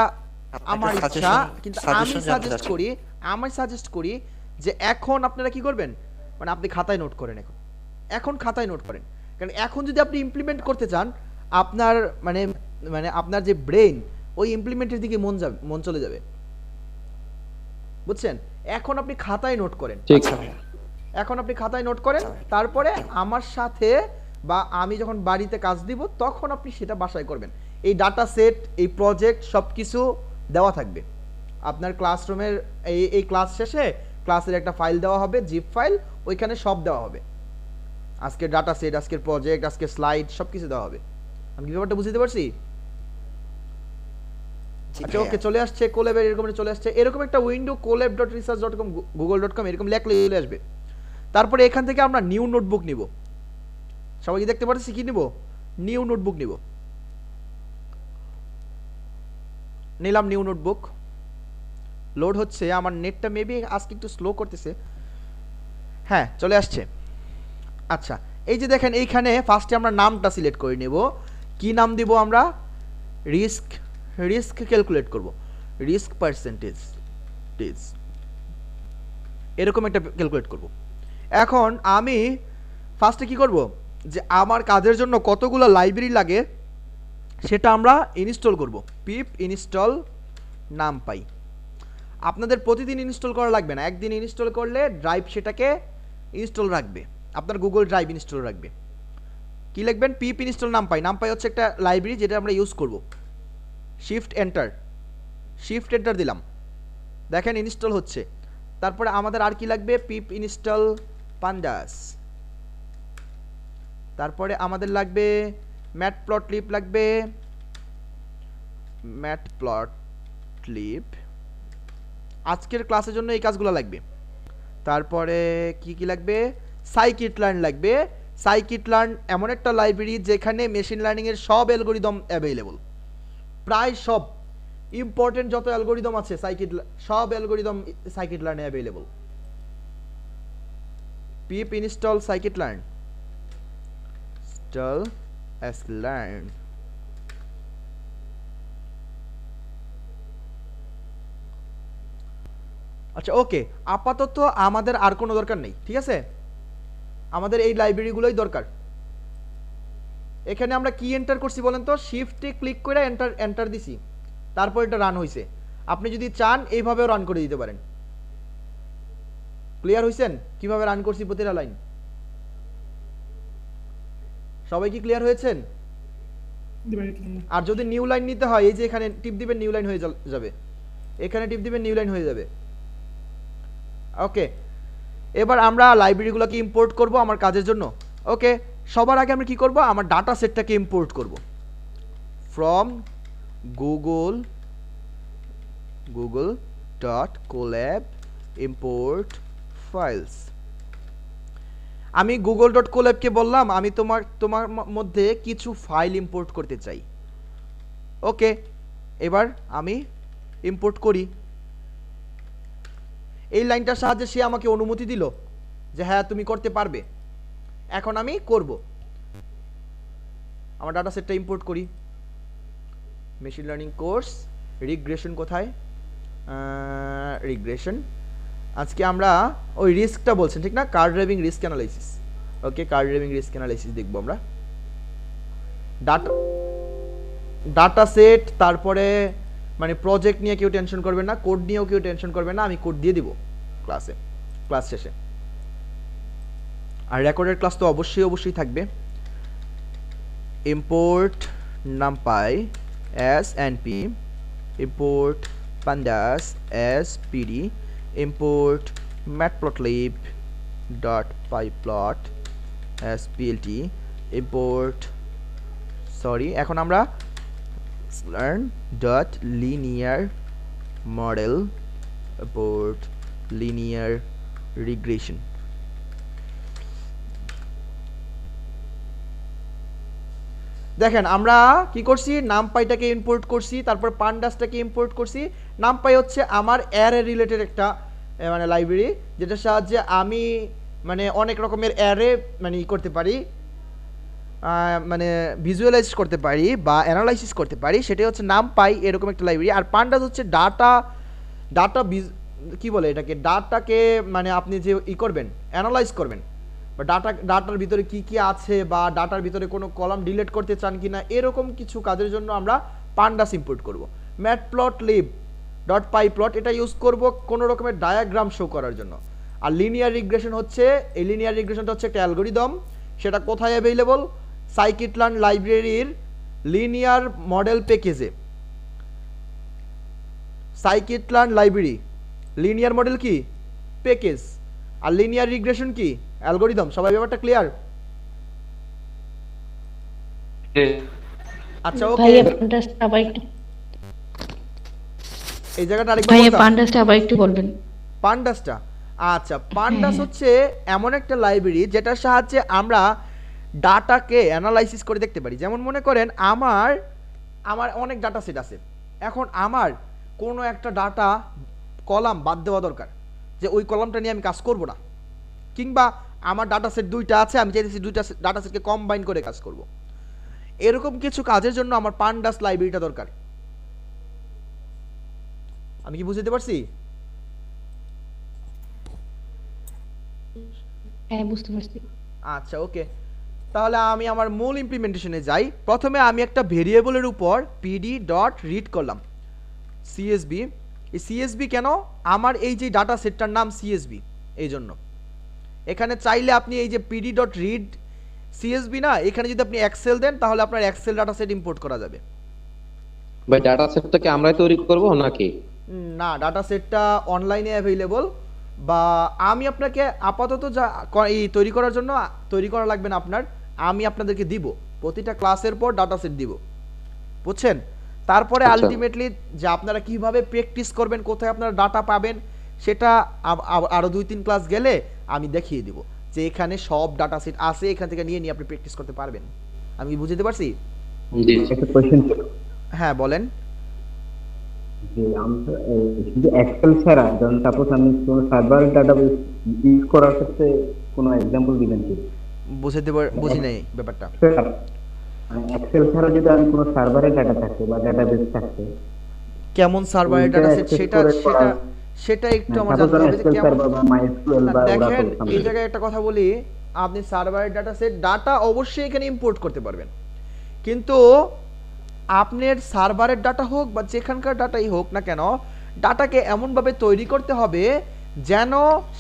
আপনাকে
আমার ইচ্ছা,
suggestion-
কিন্তু
suggestion জানতে
আমি সাজেস্ট করি যে এখন আপনারা কি করবেন, মানে আপনি খাতায় নোট করেন, এখন খাতায় নোট করেন। কারণ এখন যদি আপনি ইমপ্লিমেন্ট করতে চান, আপনার মানে আপনার যে ব্রেন, ওই ইমপ্লিমেন্টের দিকে মন চলে যাবে, বুঝছেন? এখন আপনি খাতায় নোট করেন,
ঠিক।
আচ্ছা ভাইয়া,
এখন আপনি খাতায় নোট করেন, তারপরে আমার সাথে বা আমি যখন বাড়িতে কাজ দিব তখন আপনি সেটা বাসায় করবেন। এই ডাটা সেট, এই প্রজেক্ট সব কিছু দেওয়া থাকবে আপনার ক্লাসরুমের। এই ক্লাস শেষে ক্লাসের একটা ফাইল দেওয়া হবে, জিপ ফাইল, ওইখানে সব দেওয়া হবে, আজকের ডাটা সেট, আজকের প্রজেক্ট, আজকের স্লাইড, সব কিছু দেওয়া হবে। আমি কি ব্যাপারটা বুঝতে পারছি?
জি
আচ্ছা
ভাইয়া।
ওকে, চলে আসছে কোল্যাবের, এরকম চলে আসছে এরকম একটা উইন্ডো, colab.research.com google.com এরকম লেখলে চলে আসবে। তারপরে এখান থেকে আমরা নিউ নোটবুক নিব। সবাই কি দেখতে পাচ্ছি কি নিব? নিউ নোটবুক নিব। নিলাম নিউ নোটবুক, লোড হচ্ছে, আমার নেটটা মেবি আজকে একটু স্লো করতেছে। হ্যাঁ, চলে আসছে। আচ্ছা, এই যে দেখেন, এইখানে ফার্স্টে আমরা নামটা সিলেক্ট করে নেব। কি নাম দিব আমরা? রিস্ক ক্যালকুলেট করব, রিস্ক পার্সেন্টেজ, এরকম একটা ক্যালকুলেট করব। এখন আমি ফার্স্টে কি করব, যে আমার কাজের জন্য কতগুলো লাইব্রেরি লাগে সেটা আমরা ইনস্টল করব। পিপ ইনস্টল নামপাই। আপনাদের প্রতিদিন ইনস্টল করা লাগবে না, একদিন ইনস্টল করলে ড্রাইভ সেটাকে ইনস্টল রাখবে, আপনার গুগল ড্রাইভ ইনস্টল রাখবে। কি লিখবেন? পিপ ইনস্টল নামপাই হচ্ছে একটা লাইব্রেরি যেটা আমরা ইউজ করব। শিফট এন্টার দিলাম, দেখেন ইনস্টল হচ্ছে। তারপরে আমাদের আর কি লাগবে? পিপ ইনস্টল পান্ডাস। তারপরে আমাদের লাগবে ম্যাটপ্লটলিব লাগবে, ম্যাটপ্লটলিব আজকের ক্লাসের জন্য এই কাজগুলো লাগবে। তারপরে কি লাগবে? সাইকিট-লার্ন লাগবে। সাইকিট-লার্ন এমন একটা লাইব্রেরি যেখানে মেশিন লার্নিং এর সব অ্যালগরিদম অ্যাভেলেবল, প্রায় সব ইম্পর্টেন্ট যত অ্যালগরিদম আছে সব অ্যালগরিদম সাইকিট-লার্নে available. Pip install scikit learn, install sklearn। আচ্ছা ওকে, আপাতত আমাদের আর কোনো দরকার নেই, ঠিক আছে? আমাদের এই লাইব্রেরিগুলোই দরকার। এখানে আমরা কি এন্টার করছি বলেন তো? শিফটে ক্লিক করে এন্টার দিছি, তারপর এটা রান হয়েছে। আপনি যদি চান এইভাবেও রান করে দিতে পারেন। ক্লিয়ার হয়েছেন কিভাবে রান করছি প্রতিটা লাইন? সবাই কি ক্লিয়ার হয়েছেন? আর যদি নিউ লাইন নিতে হয়, এই যে এখানে টিপ দিবেন, নিউ লাইন হয়ে যাবে, এখানে টিপ দিবেন, নিউ লাইন হয়ে যাবে। ওকে, এবার আমরা লাইব্রেরিগুলোকে ইম্পোর্ট করব আমার কাজের জন্য। ওকে, সবার আগে আমরা কি করব? আমার ডাটা সেটটাকে ইম্পোর্ট করব ফ্রম google.colab import files। আমি google.colab কে বললাম আমি তোমার মধ্যে কিছু ফাইল ইম্পোর্ট করতে চাই। ওকে, এবার আমি ইম্পোর্ট করি। এই লাইনটার সাহায্যে সে আমাকে অনুমতি দিল যে হ্যাঁ তুমি করতে পারবে। এখন আমি করব। আমার ডাটা সেটটা ইম্পোর্ট করি। মেশিন লার্নিং কোর্স রিগ্রেশন কোথায়? রিগ্রেশন। আজকে আমরা ওই রিস্কটা বলছেন ঠিক না? কার ড্রাইভিং রিস্ক অ্যানালাইসিস। ওকে, কার ড্রাইভিং রিস্ক অ্যানালাইসিস দেখবো আমরা। ডাটা সেট, তারপরে মানে প্রজেক্ট নিয়ে কেউ টেনশন করবে না, কোড নিয়েও কেউ টেনশন করবে না, আমি কোড দিয়ে দিব ক্লাস শেষে। আর রেকর্ডেড ক্লাস তো অবশ্যই থাকবে। Import numpy as np, import pandas as pd, import matplotlib.pyplot as plt, import এখন আমরা learn.linear model, import linear regression। দেখেন আমরা কি করছি? নামপাইটাকে ইম্পোর্ট করছি, তারপর পান্ডাসটাকে ইম্পোর্ট করছি। নামপাই হচ্ছে আমার অ্যারে রিলেটেড একটা মানে লাইব্রেরি, যেটার সাহায্যে আমি মানে অনেক রকমের অ্যারে মানে করতে পারি, মানে ভিজুয়ালাইজ করতে পারি বা অ্যানালাইসিস করতে পারি। সেটাই হচ্ছে নামপাই, এরকম একটা লাইব্রেরি। আর পান্ডাস হচ্ছে ডাটা কি বলে এটাকে, ডাটাকে মানে আপনি যে করবেন, অ্যানালাইজ করবেন, বা ডাটার ভিতরে কি আছে, বা ডাটার ভিতরে কোনো কলাম ডিলিট করতে চান কিনা, এরকম কিছু কাজের জন্য আমরা পান্ডাস ইম্পোর্ট করব। matplotlib.pyplot এটা ইউজ করব কোনো রকমের ডায়াগ্রাম শো করার জন্য। আর লিনিয়ার রিগ্রেশন হচ্ছে, এই লিনিয়ার রিগ্রেশনটা হচ্ছে একটা অ্যালগরিদম। সেটা কোথায় অ্যাভেলেবল? সাইকিট-লার্ন লাইব্রেরির লিনিয়ার মডেল প্যাকেজে। সাইকিট-লার্ন লাইব্রেরি লিনিয়ার মডেল কি? প্যাকেজ। আর লিনিয়ার রিগ্রেশন কি? অ্যালগরিদম। সবাই ব্যাপারটা ক্লিয়ার? আচ্ছা ওকে, এই জায়গাটা আরেকবার বলবেন। পান্ডাসটা আচ্ছা, পান্ডাস হচ্ছে এমন একটা লাইব্রেরি যেটার সাহায্যে আমরা ডাটাকে অ্যানালাইসিস করে দেখতে পারি। যেমন মনে করেন আমার অনেক ডাটা সেট আছে, এখন আমার কোনো একটা ডাটা কলাম বাদ দেওয়া দরকার, যে ওই কলামটা নিয়ে আমি কাজ করব না, কিংবা আমার ডাটা সেট দুইটা আছে, আমি চাইতেছি দুইটা ডাটা সেটকে কম্বাইন করে কাজ করব। এরকম কিছু কাজের জন্য আমার পান্ডাস লাইব্রেরিটা দরকার। আমি কি বুঝতে পারছি?
হ্যাঁ, বুঝতে পারছি।
আচ্ছা ওকে, তাহলে আমি আমার মূল ইমপ্লিমেন্টেশনে যাই। প্রথমে আমি একটা ভেরিয়েবলের উপর pd.read করলাম, csv এই সিএসবি কেন? আমার এই যে ডাটা সেটটার নাম সিএসবি, এই জন্য। এখানে চাইলে আপনি এই যে পিডি ডট রিড সিএসবি না, এখানে যদি আপনি এক্সেল দেন তাহলে আপনার এক্সেল ডাটা সেট ইম্পোর্ট করা যাবে।
ভাই ডাটা সেটটাকে আমরাই তৈরি করব নাকি?
না, ডাটা সেটটা অনলাইনে অ্যাভেলেবল, বা আমি আপনাকে আপাতত যা এই তৈরি করার জন্য তৈরি করা লাগবে না আপনার, আমি আপনাদেরকে দিব প্রতিটা ক্লাসের পর ডাটা সেট দিব, বুঝছেন? তারপরে
আচ্ছা।
আলটিমেটলি যে আপনারা কিভাবে প্র্যাকটিস করবেন, কোথায় আপনারা ডাটা পাবেন, সেটা আরো 2-3 ক্লাস গেলে আমি দেখিয়ে দিব যে এখানে সব ডাটা সেট আছে, এখান থেকে নিয়ে নিয়ে আপনি প্র্যাকটিস করতে পারবেন। আমি কি বুঝতে পারছি?
জি
একটা কোশ্চেন ছিল
হ্যাঁ বলেন।
যে আমরা শুধু এক্সেল ছাড়া, যেমন সাপোজ আমি কোনো সার্ভার ডাটাবেস ইউজ করার ক্ষেত্রে কোনো এক্সাম্পল দিবেন কি?
বুঝি নাই ব্যাপারটা।
এক্সেল ছাড়া যদি আমি কোনো সার্ভারে ডাটা থাকে বা ডাটাবেস থাকে,
কেমন সার্ভারের
ওইটা
ডাটা সেট
access
সেটা
করে
সেটা
করা-
সেটা একটু আমার
সাপোজ
জানতে হবে যে
এক্সেল
কেমন।
সার্ভার বা মাইএসকিউএল
না,
বা
দেখেন
ওরাকল
এই জায়গায় একটা কথা বলি, আপনি সার্ভারের ডাটা সেট ডাটা অবশ্যই এখানে ইম্পোর্ট করতে পারবেন, কিন্তু আপনার সার্ভারের ডাটা হোক বা যেখানকার ডাটাই হোক না কেন, ডাটাকে এমনভাবে তৈরি করতে হবে যেন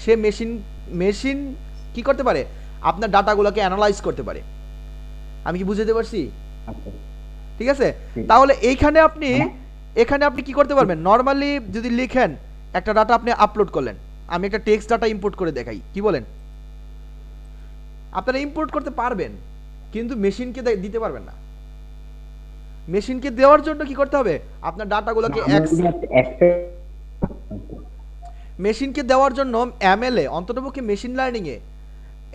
সে মেশিন কি করতে পারে, আপনার ডাটাগুলোকে অ্যানালাইজ করতে পারে। আমি কি বুঝাতে পারছি?
আচ্ছা।
ঠিক আছে, তাহলে এখানে আপনি কি করতে পারবেন, নরমালি যদি লিখেন একটা ডাটা আপনি আপলোড করলেন, আমি একটা টেক্সট ডাটা ইম্পোর্ট করে দেখাই, কি বলেন? আপনারা ইম্পোর্ট করতে পারবেন কিন্তু মেশিনকে দিতে পারবেন না। মেশিনকে দেওয়ার জন্য কি করতে হবে, আপনার ডাটাগুলোকে মেশিনকে দেওয়ার জন্য এমএলএ অন্ততপক্ষে মেশিন লার্নিং এ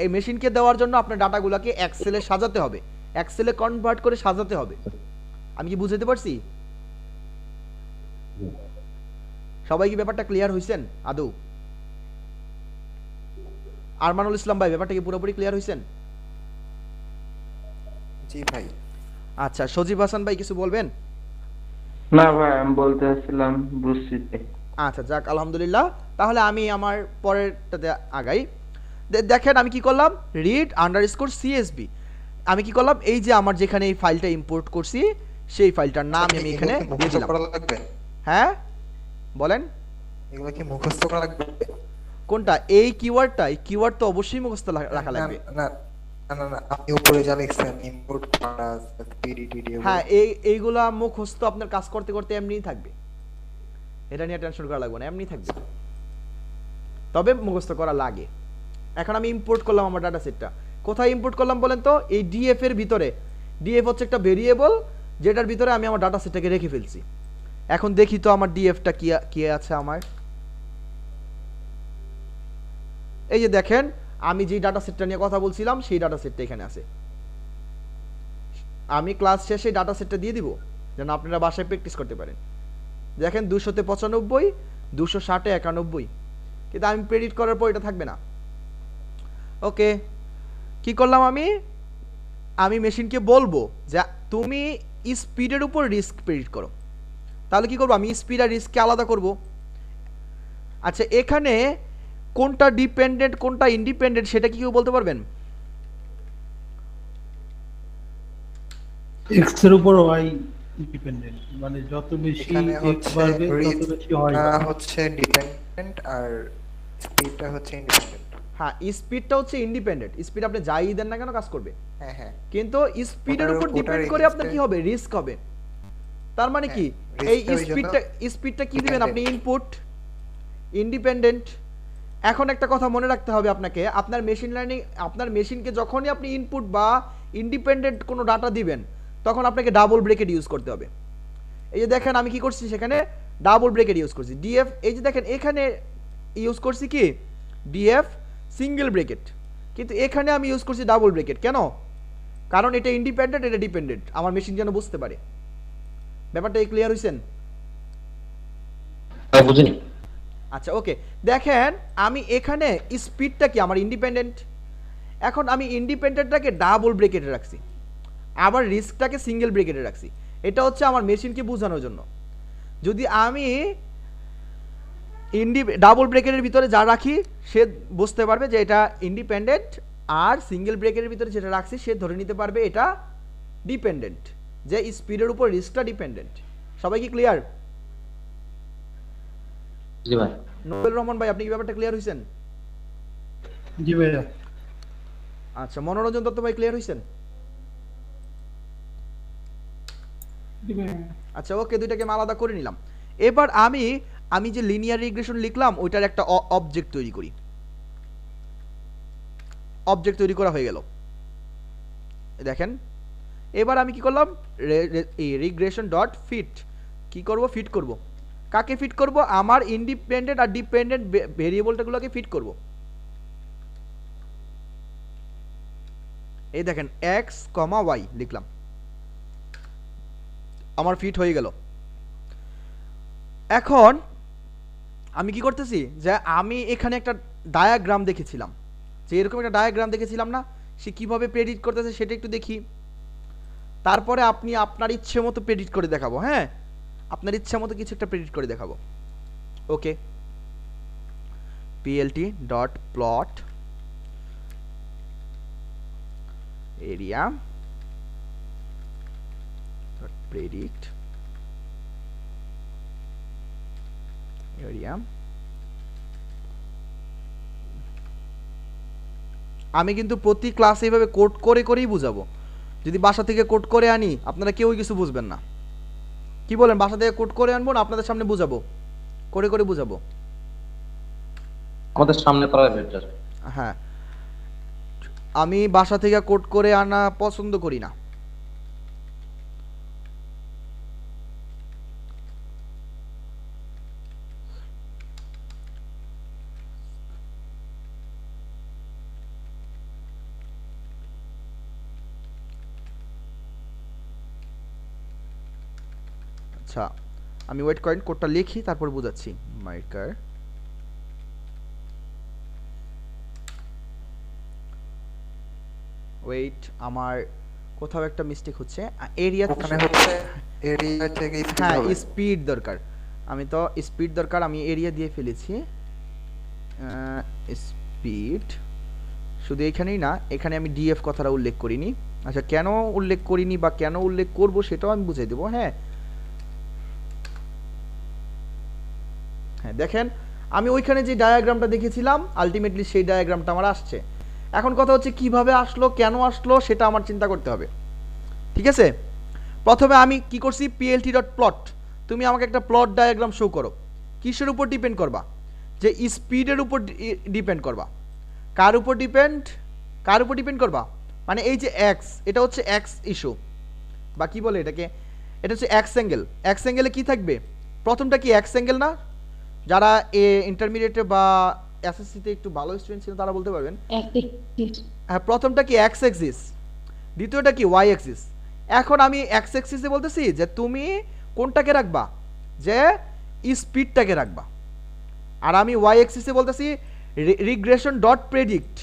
এই মেশিনকে দেওয়ার জন্য আপনার ডাটাগুলোকে এক্সেলে সাজাতে হবে, এক্সেলে কনভার্ট করে সাজাতে হবে। আমি কি বুঝাতে পারছি? সবাই কি ব্যাপারটা ক্লিয়ার হইছেন আদৌ? আরমানুল ইসলাম ভাই, ব্যাপারটা কি পুরোপুরি ক্লিয়ার হইছেন?
জি ভাই।
আচ্ছা, সজীব হাসান ভাই কিছু বলবেন?
না ভাই, আমি বলতে চাচ্ছিলাম বুঝছি।
আচ্ছা যাক, আলহামদুলিল্লাহ। তাহলে আমি আমার পরেরটাতে আগাই। দেখেন আমি কি করলাম, রিড আন্ডারস্কোর সিএসবি, আমি কি করলাম, এই যে আমার যেখানে এই ফাইলটা ইম্পোর্ট করছি সেই ফাইলটার নাম আমি এখানে দিয়ে
মুখস্থ
দিলাম।
করা লাগবে?
হ্যাঁ বলেন।
এগুলো কি মুখস্থ করা লাগবে?
কোনটা? এই কিওয়ার্ডটা? এই কিওয়ার্ড তো অবশ্যই মুখস্থ রাখা
না
লাগবে।
না না না না, আপনি উপরে যা লিখছেন ইম্পোর্ট করা পিডিটিডি,
হ্যাঁ, এইগুলা মুখস্থ আপনার কাজ করতে করতে এমনিই থাকবে, এটা নিয়ে টেনশন করা লাগবে না, এমনি থাকবে, তবে মুখস্থ করা লাগে। এখন আমি ইম্পোর্ট করলাম আমার ডাটা সেটটা, কোথায় ইম্পোর্ট করলাম বলেন তো? এই ডিএফ এর ভিতরে। ডিএফ হচ্ছে একটা ভেরিয়েবল যেটার ভিতরে আমি আমার ডাটা সেটটাকে রেখে ফেলছি। এখন দেখি তো আমার ডিএফটা কি আছে আমার। এই যে দেখেন, আমি যে ডাটা সেটটা নিয়ে কথা বলছিলাম সেই ডাটা সেটটা এখানে আছে। আমি ক্লাস শেষে ডাটা সেটটা দিয়ে দিব যেন আপনারা বাসায় প্র্যাকটিস করতে পারেন। দেখেন 200-তে 95, 260-এ 91, কিন্তু আমি প্রেডিট করার পর এটা থাকবে না। ওকে, কি করলাম আমি মেশিনকে বলবো যে তুমি স্পিডের উপর রিস্ক প্রেডিট করো। তাহলে কি করবো, আমি স্পিড আর রিস্ককে আলাদা করব। আচ্ছা, এখানে কোনটা ডিপেন্ডেন্ট কোনটা ইন্ডিপেন্ডেন্ট সেটা কি কেউ বলতে পারবেন?
এক্স এর উপর ওয়াই ডিপেন্ডেন্ট, মানে যত বেশি
এখানে
এক্স
হচ্ছে
বাড়বে তত বেশি ওয়াই বাড়বে।
হচ্ছে ডিপেন্ডেন্ট আর স্পিডটা হচ্ছে ইন্ডিপেন্ডেন্ট।
হ্যাঁ, স্পিডটা হচ্ছে ইন্ডিপেন্ডেন্ট, স্পিড আপনি যাই দেন না কেন কাজ করবে,
হ্যাঁ হ্যাঁ।
কিন্তু স্পিডের উপর
ওটার
ডিপেন্ড করে আপনার কি হবে, রিস্ক হবে। তার মানে কি, এই স্পিডটা কি দিবেন আপনি, ইনপুট ইন্ডিপেন্ডেন্ট। এখন একটা কথা মনে রাখতে হবে আপনাকে, আপনার মেশিন লার্নিং, আপনার মেশিনকে যখনই আপনি ইনপুট বা ইন্ডিপেন্ডেন্ট কোনো ডাটা দিবেন তখন আপনাকে ডাবল ব্রেকেট ইউজ করতে হবে। এই যে দেখেন আমি কি করছি, সেখানে ডাবল ব্রেকেট ইউজ করছি, ডিএফ। এই যে দেখেন এখানে ইউজ করছি কি ডিএফ সিঙ্গেল ব্রেকেট, কিন্তু এখানে আমি ইউজ করছি ডাবল ব্রেকেট। কেন? কারণ এটা ইন্ডিপেন্ডেন্ট, এটা ডিপেন্ডেন্ট, আমার মেশিন যেন বুঝতে পারে। ব্যাপারটা ক্লিয়ার হইছেন?
বুঝিনি।
আচ্ছা ওকে, দেখেন আমি এখানে স্পিডটা কি আমার ইন্ডিপেন্ডেন্ট, এখন আমি ইন্ডিপেন্ডেন্টটাকে ডাবল ব্রেকেটে রাখছি, আবার রিস্কটাকে সিঙ্গেল ব্রেকেটে রাখছি। এটা হচ্ছে আমার মেশিনকে বোঝানোর জন্য। যদি আমি ডাবল ব্রেকেটের ভিতরে যা রাখি সে বুঝতে পারবে যে এটা ইন্ডিপেন্ডেন্ট, আর সিঙ্গেল ব্রেকেটের ভিতরে যেটা রাখছি সে ধরে নিতে পারবে এটা ডিপেন্ডেন্ট, যে স্পিডের উপর রিস্কটা ডিপেন্ডেন্ট। সবাই কি ক্লিয়ার?
জি ভাই।
নোবেল রহমান ভাই, আপনি কি ব্যাপারটা ক্লিয়ার হয়েছেন?
জি ভাইয়া।
আচ্ছা, মনোরঞ্জন দত্ত ভাই ক্লিয়ার হয়েছেন?
জি ভাইয়া।
আচ্ছা ওকে, দুইটাকে আমি আলাদা করে নিলাম। এবার আমি যে লিনিয়ার রিগ্রেশন লিখলাম ওইটার একটা অবজেক্ট তৈরি করি। অবজেক্ট তৈরি করা হয়ে গেল, দেখেন। এবার আমি কি করলাম, রিগ্রেশন ডট ফিট কি করব, ফিট করব। কাকে ফিট করব? আমার ইন্ডিপেন্ডেন্ট আর ডিপেন্ডেন্ট ভেরিয়েবলটাগুলোকে ফিট করব। এই দেখেন এক্স কমা ওয়াই লিখলাম, আমার ফিট হয়ে গেল। এখন আমি কি করতেছি, যে আমি এখানে একটা ডায়াগ্রাম দেখেছিলাম, যে এরকম একটা ডায়াগ্রাম দেখেছিলাম না, সে কিভাবে প্রেডিক্ট করতেছে সেটা একটু দেখি। তারপরে আপনি আপনার ইচ্ছে মতো প্রেডিক্ট করে দেখাবো। হ্যাঁ, আপনার ইচ্ছে মতো কিছু একটা প্রেডিক্ট করে দেখাবো। Okay, PLT dot plot area dot predict area. আমি কিন্তু প্রতি ক্লাসে এইভাবে কোড করে করেই বুঝাবো। যদি বাসা থেকে কোড করে আনি আপনারা কেউই কিছু বুঝবেন না। কি বলেন, বাসা থেকে কোড করে আনবো না আপনাদের সামনে বুঝাবো? করে করে বুঝাবো।
আমাদের সামনে করা বেটার।
হ্যাঁ, আমি বাসা থেকে কোড করে আনা পছন্দ করি না। আচ্ছা, আমি ওয়েট করেন, কোডটা লিখি তারপর বুঝাচ্ছি। মার্কার ওয়েট, আমার কোথাও একটা মিস্টেক হচ্ছে। এরিয়া
ওখানে হচ্ছে এরিয়া থেকে স্পিড
হ্যাঁ,
হবে।
স্পিড দরকার। আমি তো স্পিড দরকার, আমি এরিয়া দিয়ে ফেলেছি। স্পিড শুধু এখানেই না, এখানে আমি ডিএফ কথাটা উল্লেখ করিনি। আচ্ছা, কেন উল্লেখ করিনি বা কেন উল্লেখ করব সেটাও আমি বুঝিয়ে দেবো। হ্যাঁ হ্যাঁ, দেখেন আমি ওইখানে যে ডায়াগ্রামটা দেখেছিলাম আলটিমেটলি সেই ডায়াগ্রামটা আমার আসছে। এখন কথা হচ্ছে কিভাবে আসলো, কেন আসলো সেটা আমার চিন্তা করতে হবে। ঠিক আছে, প্রথমে আমি কি করছি, পিএলটি ডট প্লট, তুমি আমাকে একটা প্লট ডায়াগ্রাম শো করো। কিসের উপর ডিপেন্ড করবা? যে স্পিডের উপর ডিপেন্ড করবা। কার উপর ডিপেন্ড করবা? মানে এই যে এক্স, এটা হচ্ছে এক্স ইস্যু বা কি বলে এটাকে, এটা হচ্ছে এক্স অ্যাঙ্গেল। এক্স অ্যাঙ্গেলে কি থাকবে? প্রথমটা কি এক্স অ্যাঙ্গেল না? যারা ইন্টারমিডিয়েটে বা এসএসসিতে একটু ভালো স্টুডেন্ট ছিল তারা বলতে পারবেন। হ্যাঁ, প্রথমটা কি এক্স অ্যাক্সিস, দ্বিতীয়টা কি ওয়াই অ্যাক্সিস। এখন আমি এক্স অ্যাক্সিসে বলতেছি যে তুমি কোনটাকে রাখবা, যে স্পিডটাকে রাখবা। আর আমি ওয়াই অ্যাক্সিসে বলতেছি রিগ্রেশন ডট প্রেডিক্ট,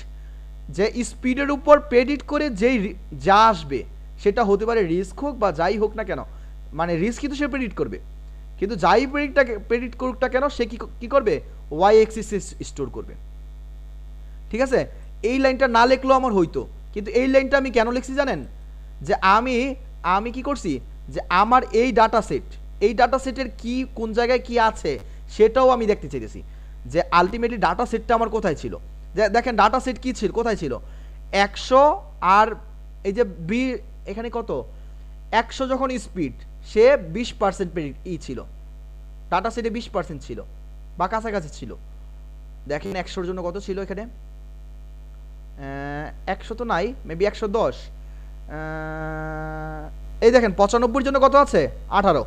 যে স্পিডের উপর প্রেডিক্ট করে যেই যা আসবে সেটা হতে পারে রিস্ক হোক বা যাই হোক না কেন, মানে রিস্ক কিন্তু সে প্রেডিক্ট করবে, কিন্তু যাই প্রেডিক্ট করুক না কেন সে কি করবে, ওয়াই অ্যাক্সিসে স্টোর করবে। ঠিক আছে, এই লাইনটা না লিখলেও আমার হইতো, কিন্তু এই লাইনটা আমি কেন লিখছি জানেন? যে আমি কি করছি, যে আমার এই ডাটা সেটের কি কোন জায়গায় কি আছে সেটাও আমি দেখতে চাইতেছি, যে আলটিমেটলি ডাটা সেটটা আমার কোথায় ছিল। যে দেখেন ডাটা সেট কি ছিল, কোথায় ছিল 100, আর এই যে বি এখানে কত 100 যখন স্পিড, সে 20% ছিল, ডাটা সেটে 20% ছিল বা কাছাকাছি ছিল। দেখেন 100-র জন্য কত ছিল এখানে, 100 তো নাই, মেবি 110। এই দেখেন 95-র জন্য কত আছে, 18।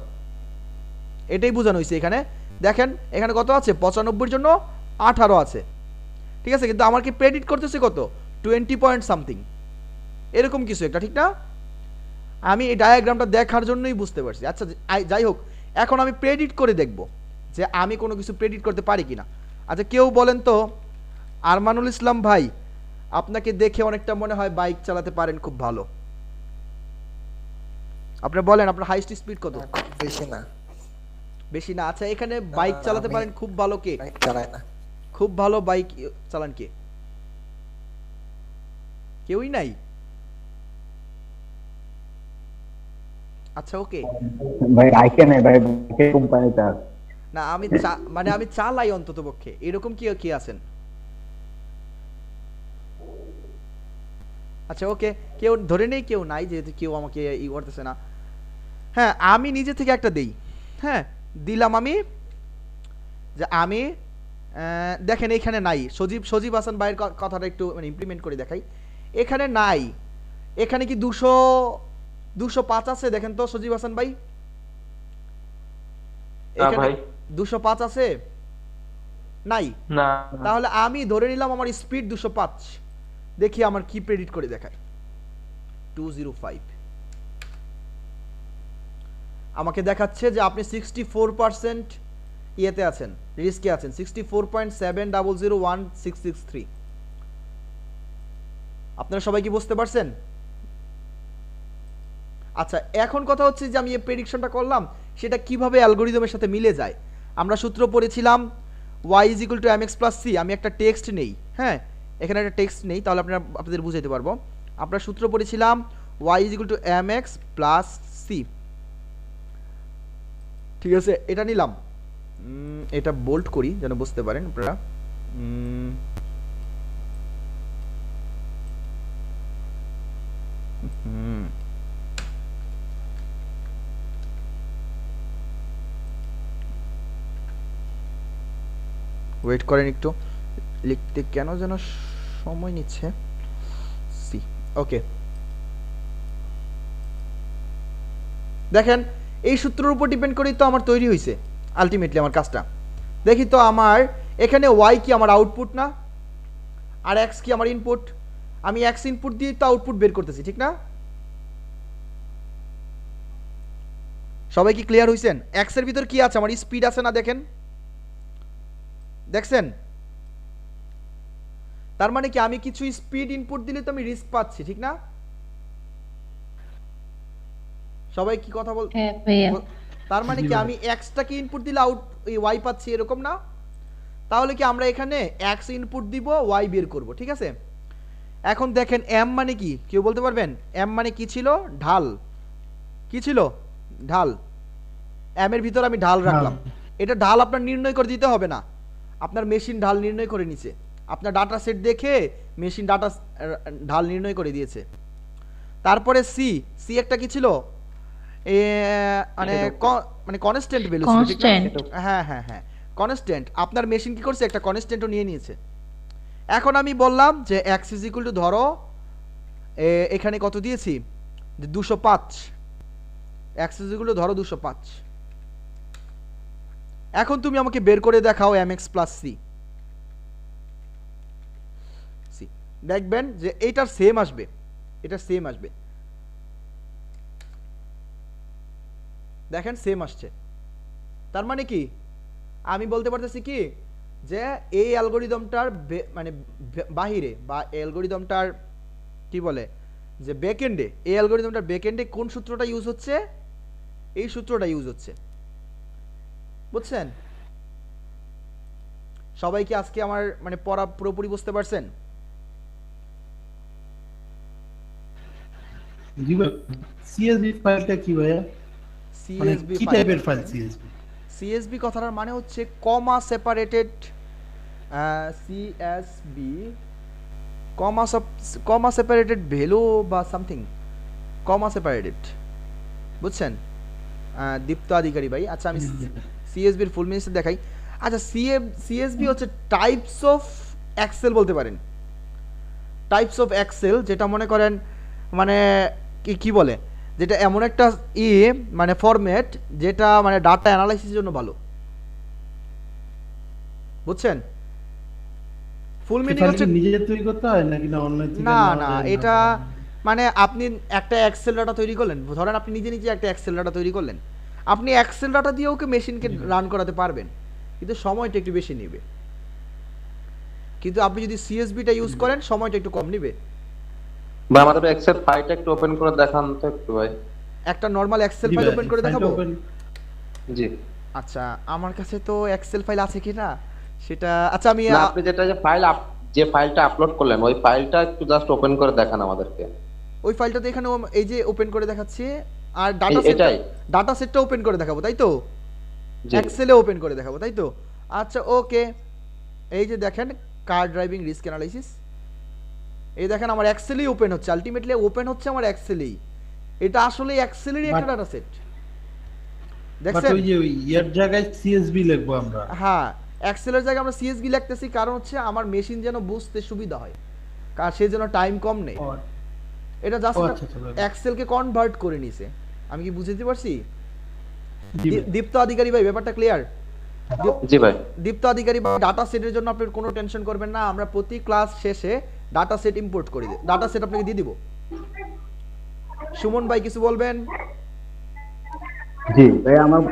এটাই বোঝানো হয়েছে এখানে। দেখেন এখানে কত আছে, 95-র জন্য 18 আছে। ঠিক আছে, কিন্তু আমার কি প্রেডিক্ট করতেছে কত, 20 পয়েন্ট সামথিং, এরকম কিছু একটা, ঠিক না? আমি এই ডায়াগ্রামটা দেখার জন্যই বুঝতে পারছি। আচ্ছা যাই হোক, এখন আমি প্রেডিক্ট করে দেখব যে আমি কোনো কিছু প্রেডিক্ট করতে পারি কিনা। আচ্ছা কেউ বলেন তো, আরমানুল ইসলাম ভাই, আপনাকে দেখে অনেকটা মনে হয় বাইক চালাতে পারেন খুব ভালো। আপনি বলেন আপনার হাইস্ট স্পিড কত?
খুব বেশি না।
বেশি না? আচ্ছা এখানে বাইক চালাতে পারেন খুব ভালো কে?
বাইক চালায় না।
খুব ভালো বাইক চালান কে? কেউই নাই? আচ্ছা ওকে,
ভাই রাইকে নাই ভাই, বাইকের কোম্পানিতে আছে।
না আমি মানে আমি চালাই অন্তত পক্ষে, এরকম কি কি আছেন? আচ্ছা ওকে, কেউ ধরে নেই কেউ নাই, যেহেতু কেউ আমাকে ই করতেছে না। হ্যাঁ আমি নিজে থেকে একটা দেই। হ্যাঁ দিলাম আমি, যে আমি দেখেন এখানে নাই, সজীব হাসান ভাইয়ের কথাটা একটু মানে ইমপ্লিমেন্ট করে দেখাই। এখানে নাই, এখানে কি 205 আছে? দেখেন তো সজীব হাসান ভাই, এখানে 205 আছে? নাই।
না
তাহলে আমি ধরে নিলাম আমার স্পিড 205। দেখি আমার কি প্রেডিক্ট করে দেখায়। 205 আমাকে দেখাচ্ছে যে আপনি 64% ইয়েতে আছেন, রিস্কে আছেন। 64.7001,663। আপনারা সবাই কি বুঝতে পারছেন? আচ্ছা এখন কথা হচ্ছে যে আমি এই প্রেডিকশনটা করলাম সেটা কিভাবে অ্যালগরিদমের সাথে মিলে যায়। আমরা সূত্র পড়েছিলাম y = mx + c। আমি একটা টেক্সট নেই, হ্যাঁ এখানে একটা টেক্সট নেই, তাহলে আপনাদের বুঝাইতে পারবো। আমরা সূত্র পড়েছিলাম y = mx + c, ঠিক আছে? এটা নিলাম, এটা বোল্ড করি যেন বুঝতে পারেন আপনারা। ওয়েট করেন একটু, লিখতে কেন যেন সময় নিচ্ছে। সি ওকে, দেখেন এই সূত্রের উপর ডিপেন্ড করেই তো আমার তৈরি হয়েছে আলটিমেটলি আমার কাজটা। দেখি তো আমার এখানে y কি আমার আউটপুট না, আর x কি আমার ইনপুট? আমি x ইনপুট দিয়ে তো আউটপুট বের করতেছি, ঠিক না? সবাই কি ক্লিয়ার হইছেন? x এর ভিতর কি আছে? আমার স্পিড আছে না, দেখেন, দেখছেন? তার মানে কি আমি কিছু স্পিড ইনপুট দিলে তো আমি রিস্ক পাচ্ছি, ঠিক না? সবাই কি কথা বল? তার মানে কি আমি x টাকে ইনপুট দিলে আউট y পাচ্ছি, এরকম না? তাহলে কি আমরা এখানে x ইনপুট দিব, y বের করব, ঠিক আছে? এখন দেখেন m মানে কি, কেউ বলতে পারবেন? m মানে কি ছিল? ঢাল। কি ছিল? ঢাল। m এর ভিতর আমি ঢাল রাখলাম। এটা ঢাল আপনার নির্ণয় করে দিতে হবে না, আপনার মেশিন ঢাল নির্ণয় করে নিছে। আপনার ডাটা সেট দেখে মেশিন ঢাল নির্ণয় করে দিয়েছে। তারপরে সি একটা কি ছিল? মানে কনস্ট্যান্ট ভ্যালু ছিল, ঠিক না? হ্যাঁ হ্যাঁ হ্যাঁ কনস্ট্যান্ট। আপনার মেশিন কি করছে? একটা কনস্ট্যান্টও নিয়ে নিয়েছে। এখন আমি বললাম যে x = ধরো এখানে কত দিয়েছি, যে 205। x = ধরো 205। এখন তুমি আমাকে বের করে দেখাও mx + c। দেখবেন যে এইটার সেম আসবে, এটা সেম আসবে। দেখেন সেম আসছে। তার মানে কি আমি বলতে পারতেছি কি, যে এই অ্যালগরিদমটার মানে বাহিরে বা অ্যালগরিদমটার কি বলে যে ব্যাকএন্ডে, এই অ্যালগরিদমটার ব্যাকএন্ডে কোন সূত্রটা ইউজ হচ্ছে? এই সূত্রটা ইউজ হচ্ছে, বুঝছেন? সবাই কি আজকে আমার মানে পড়া পুরোপুরি বুঝতে পারছেন?
জি ভাই, সিএসভি ফাইলটা কি ভাইয়া? মানে
সিএসভি
কি টাইপের ফাইল সিএসভি?
সিএসভি কথাটার মানে হচ্ছে কমা সেপারেটেড, সিএসভি কমা সেপারেটেড ভ্যালু বা সামথিং, কমা সেপারেটেড, বুঝছেন? দীপ্ত অধিকারী ভাই। আচ্ছা আমি সিএসবির ফুল মিনিংস দেখাই। আচ্ছা সিএসবি হচ্ছে টাইপস অফ এক্সেল বলতে পারেন, টাইপস অফ এক্সেল, যেটা মনে করেন মানে কি বলে, যেটা এমন একটা মানে ফরম্যাট যেটা মানে ডাটা অ্যানালাইসিসের জন্য ভালো, বুঝছেন? ফুল মিনিং হচ্ছে
নিজে তৈরি করতে হয় নাকি না অনলাইন থেকে?
না না, এটা মানে আপনি একটা এক্সেল ডাটা তৈরি করলেন, ধরেন আপনি নিজে নিজে একটা এক্সেল ডাটা তৈরি করলেন, আপনি এক্সেল ডাটা দিয়ে ওকে মেশিনকে রান করাতে পারবেন, কিন্তু সময়টা একটু বেশি নেবে। কিন্তু আপনি যদি সিএসবিটা ইউজ করেন সময়টা একটু কম নেবে।
ভাই আমাদের এক্সেল ফাইলটা একটু ওপেন করে দেখান তো একটু ভাই।
একটা নরমাল এক্সেল ফাইল ওপেন করে দেখাবো?
জি
আচ্ছা আমার কাছে তো এক্সেল ফাইল আছে কিনা সেটা, আচ্ছা আমি
না, আপনি যেটা যে ফাইলটা আপলোড করলেন ওই ফাইলটা একটু জাস্ট ওপেন করে দেখান আমাদেরকে।
ওই ফাইলটা তো এখানে এই যে ওপেন করে দেখাচ্ছি, আর ডাটা সেটটা ওপেন করে দেখাবো, তাই তো?
জি
এক্সেলে ওপেন করে দেখাবো, তাই তো? আচ্ছা ওকে, এই যে দেখেন কার ড্রাইভিং রিস্ক অ্যানালাইসিস, এই দেখেন আমার এক্সেলেই ওপেন হচ্ছে, আলটিমেটলি ওপেন হচ্ছে আমার এক্সেলেই। এটা আসলে এক্সেলেরই একটা ডাটা সেট,
বাট
দেখছেন?
ওই যে ওই এর জায়গায় সিএসবি লিখবো আমরা।
হ্যাঁ, এক্সেলের জায়গায় আমরা সিএসবি লিখতেছি, কারণ হচ্ছে আমার মেশিন যেন বুঝতে সুবিধা হয়, কার সে যেন টাইম কম নেই।
ও,
এটা জাস্ট
আচ্ছা, আচ্ছা, ভাই।
এক্সেলকে কনভার্ট করে নিছে। আমি কি বুঝতে পারছি?
জি ভাই।
দীপ্ত অধিকারী ভাই, ব্যাপারটা ক্লিয়ার?
জি ভাই।
দীপ্ত অধিকারী ভাই, ডাটা সেটের জন্য আপনি কোনো টেনশন করবেন না, আমরা প্রতি ক্লাস শেষে ডাটা সেট ইম্পোর্ট করে দিই, ডাটা সেট আপনাকে দিয়ে দিব। সুমন ভাই কিছু বলবেন?
জি ভাই, আমার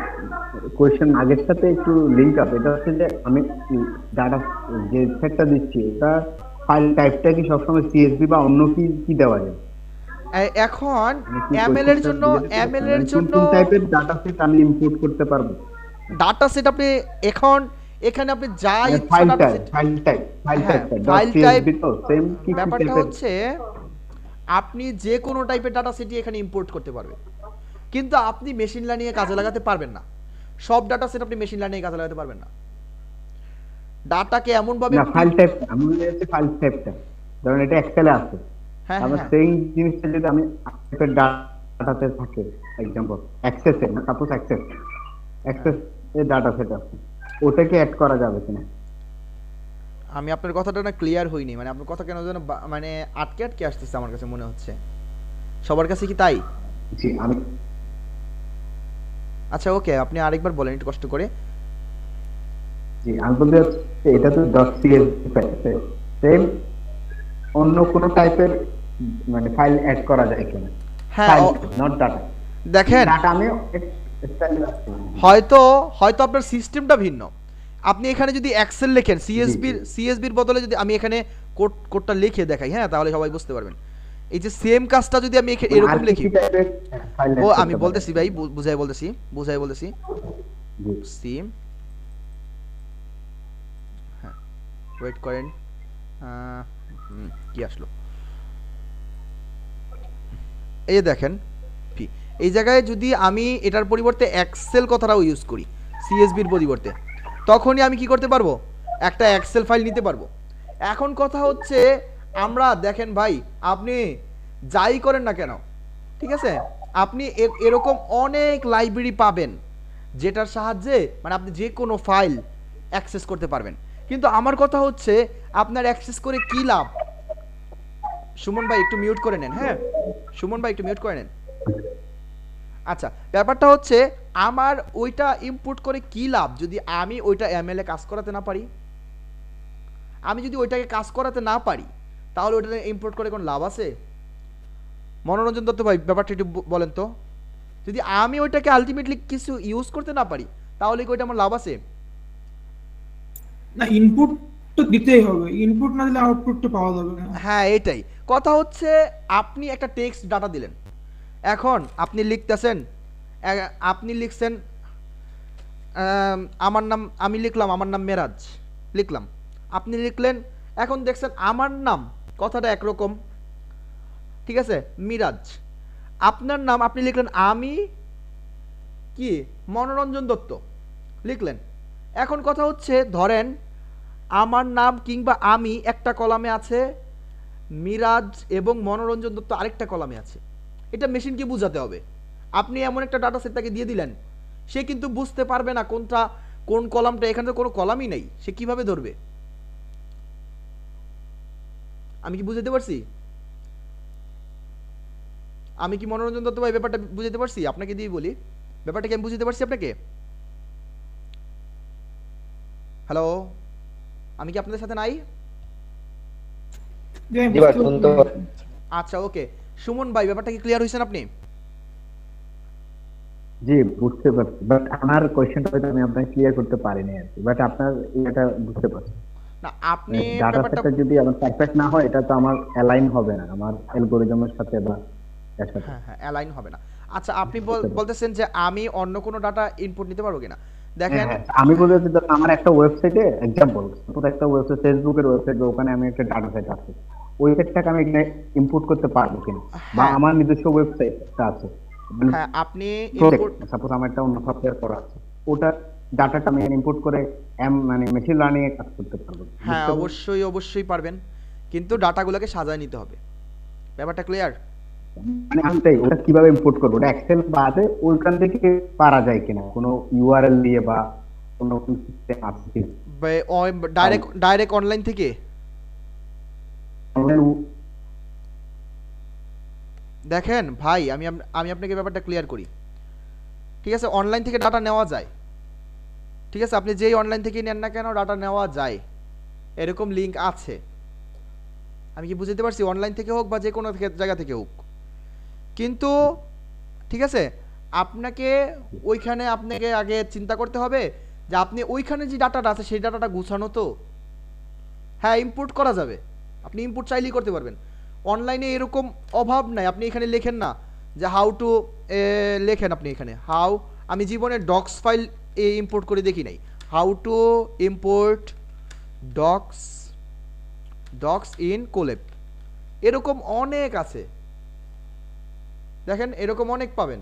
কোয়েশ্চেন আগের সাথে একটু লিংক আপ। এটা হচ্ছে যে আমি ডাটা যে সেটটা দিচ্ছি, এটা ফাইল টাইপটা কি সবসময় সিএসভি বা অন্য কি কি দেওয়া যায়?
এখন
মানে কি
এমএল এর
কোয়েশ্চেনটা
জন্য
বুঝাতে পারছেন?
এমএল এর
মানে কোন
জন্য
কোন টাইপের ডাটা সেট আমি ইম্পোর্ট করতে পারবো?
ডাটা সেট আপনি এখন এখানে আপনি যা ইচ্ছা
file
data
type,
set,
file type, file
হ্যাঁ,
টাইপ,
ফাইল
.csv তো সেম কি কি
ব্যাপারটা
টাইপের?
হচ্ছে আপনি যে কোনো টাইপের ডাটা সেটই এখানে ইম্পোর্ট করতে পারবেন, কিন্তু আপনি মেশিন লার্নিং এ কাজে লাগাতে পারবেন না। সব ডাটা সেট আপনি মেশিন লার্নিং এ কাজে লাগাতে পারবেন না। ডাটাকে এমন ভাবে
না, ফাইল টাইপ আমি বলতে চাচ্ছি ফাইল টাইপটা। ধরুন এটা এক্সেলে আছে,
হ্যাঁ
আমার
হ্যাঁ
সেই জিনিসটা যদি আমি টাইপের ডাটাতে থাকে, এক্সাম্পল অ্যাক্সেসে, সাপোজ অ্যাক্সেস এর ডাটা সেট আছে, ওটাকে অ্যাড করা যাবে কিনা?
আমি আপনার কথাটা না ক্লিয়ার হইনি, মানে আপনার কথা কেন যেন মানে আটকে আটকে আসতেছে আমার কাছে মনে হচ্ছে। সবার কাছে কি তাই?
জি আমি
আচ্ছা ওকে, আপনি আরেকবার বলেন একটু কষ্ট করে।
বলতে চাচ্ছি এটা তো .csv ফাইল, সেম অন্য কোনো টাইপের মানে ফাইল অ্যাড করা যায় কিনা?
হ্যাঁ
ফাইল নট ডাটা।
দেখেন,
ডাটা আমি স্টাইলে
হয়তো হয়তো আপনার সিস্টেমটা ভিন্ন। আপনি এখানে যদি এক্সেল লেখেন, সিএসবির বদলে যদি আমি এখানে কোডটা লিখে দেখাই, হ্যাঁ, তাহলে সবাই বুঝতে পারবেন। এই যে সেম কাজটা যদি আমি এরকম লিখি, ও আমি বলতেছি ভাই, বুঝাই বলতেছি সিম, হ্যাঁ ওয়েট করেন, কি আসলো, এই দেখেন এই জায়গায় যদি আমি এটার পরিবর্তে এক্সেল কথাটাও ইউজ করি সিএসবির পরিবর্তে, তখনই আমি কি করতে পারবো, একটা এক্সেল ফাইল নিতে পারবো। এখন কথা হচ্ছে আমরা দেখেন ভাই, আপনি যাই করেন না কেন, ঠিক আছে, আপনি এরকম অনেক লাইব্রেরি পাবেন যেটার সাহায্যে মানে আপনি যে কোনো ফাইল অ্যাক্সেস করতে পারবেন, কিন্তু আমার কথা হচ্ছে আপনার অ্যাক্সেস করে কি লাভ? সুমন ভাই একটু মিউট করে নেন, হ্যাঁ সুমন ভাই একটু মিউট করে নেন। আচ্ছা, ব্যাপারটা হচ্ছে আমার ওইটা ইনপুট করে কি লাভ যদি আমি ওইটা এমএল এ কাজ করাতে না পারি? আমি যদি ওইটাকে কাজ করাতে না পারি, তাহলে ওইটা ইম্পোর্ট করে কোনো লাভ আছে? মনোরঞ্জন দত্ত ভাই, ব্যাপারটা একটু বলেন তো, যদি আমি ওইটাকে আলটিমেটলি কিছু ইউজ করতে না পারি, তাহলে কি ওইটা আমার লাভ আছে?
না, ইনপুট তো দিতেই হবে, ইনপুট না দিলে আউটপুট তো পাওয়া যাবে না।
হ্যাঁ এটাই কথা হচ্ছে, আপনি একটা টেক্সট ডাটা দিলেন, এখন আপনি লিখতেছেন, আপনি লিখছেন আমার নাম, আমি লিখলাম আমার নাম মেরাজ, লিখলাম, আপনি লিখলেন, এখন দেখছেন আমার নাম কথাটা একরকম, ঠিক আছে, মিরাজ, আপনার নাম আপনি লিখলেন আমি কি মনোরঞ্জন দত্ত লিখলেন। এখন কথা হচ্ছে ধরেন আমার নাম কিংবা আমি একটা কলামে আছে, মিরাজ এবং মনোরঞ্জন দত্ত আরেকটা কলামে আছে, এটা মেশিনকে বোঝাতে হবে। আপনি এমন একটা ডাটা সেট তাকে দিয়ে দিলেন, সে কিন্তু বুঝতে পারবে না কোনটা কোন কলামটা, এখানে তো কোনো কলামই নেই, সে কিভাবে ধরবে? আমি কি বুঝাতে পারছি? আমি কি মনোরঞ্জন দত্ত ভাই ব্যাপারটা বুঝাতে পারছি? আপনাকে দিয়ে বলি, ব্যাপারটা কি আমি বুঝাতে পারছি আপনাকে? হ্যালো, আমি কি আপনাদের সাথে নাই? আচ্ছা ওকে, সুমন ভাই ব্যাপারটা কি ক্লিয়ার হয়েছেন আপনি?
জি বুঝতে পারছি, বাট আমার কোশ্চেনটা হয়তো আমি আপনাকে ক্লিয়ার করতে পারিনি আর কি, বাট আপনার এটা বুঝতে পারছি।
না আপনি
ডাটা
ব্যাপারটা,
সেটটা যদি আমার পারফেক্ট না হয়, এটা তো আমার অ্যালাইন হবে না আমার অ্যালগরিদমের সাথে বা এর সাথে।
হ্যাঁ হ্যাঁ অ্যালাইন হবে না। আচ্ছা আপনি বলতেছেন যে আমি অন্য কোনো ডাটা ইনপুট নিতে পারবো কিনা? দেখেন
আমি বলতে চাচ্ছি ধরুন আমার একটা ওয়েবসাইটে এক্সাম্পল, সাপোজ একটা ওয়েবসাইট, ফেসবুকের ওয়েবসাইট, ওখানে আমি একটা ডাটা সেট আছে, ওই সেটটাকে আমি এখানে ইনপুট করতে পারবো কিনা? বা আমার নিজস্ব ওয়েবসাইটটা আছে,
হ্যাঁ আপনি
প্রজেক্ট, সাপোজ আমার একটা অন্য সফটওয়্যার করা আছে, ওটা ডাটাটা আমি ইনপুট করে মানে মেশিন লার্নিং এ কাজ করতে পারবো।
হ্যাঁ,
বুঝতে
অবশ্যই অবশ্যই পারবেন, কিন্তু ডাটাগুলোকে সাজায় নিতে হবে। ব্যাপারটা ক্লিয়ার?
মানে আমি তাই ওটা কিভাবে ইম্পোর্ট করবো, ওটা এক্সেল বাদে ওইখান থেকে পারা যায় কিনা, কোনো ইউআরএল দিয়ে বা কোনো সিস্টেম আছে কিনা?
ডাইরেক্ট অনলাইন থেকে? দেখেন ভাই, আমি আপনাকে ব্যাপারটা ক্লিয়ার করি, ঠিক আছে? অনলাইন থেকে ডাটা নেওয়া যায়, ঠিক আছে? আপনি যেই অনলাইন থেকে নেন না কেন ডাটা নেওয়া যায়, এরকম লিঙ্ক আছে। আমি কি বুঝতে পারছি? অনলাইন থেকে হোক বা যে কোনো জায়গা থেকে হোক, কিন্তু ঠিক আছে, আপনাকে আপনাকে আগে চিন্তা করতে হবে যে আপনি ওইখানে যে ডাটাটা আছে সেই ডাটাটা গুছানো তো। হ্যাঁ, ইম্পোর্ট করা যাবে, আপনি ইম্পোর্ট চাইলেই করতে পারবেন। অনলাইনে এরকম অভাব নাই, আপনি এখানে লেখেন না যে হাউ টু, লেখেন আপনি এখানে হাউ, আমি জীবনে ডক্স ফাইল ইম্পোর্ট করে দেখি নাই, how to import docs in Colab, এরকম অনেক আছে, দেখেন এরকম অনেক পাবেন,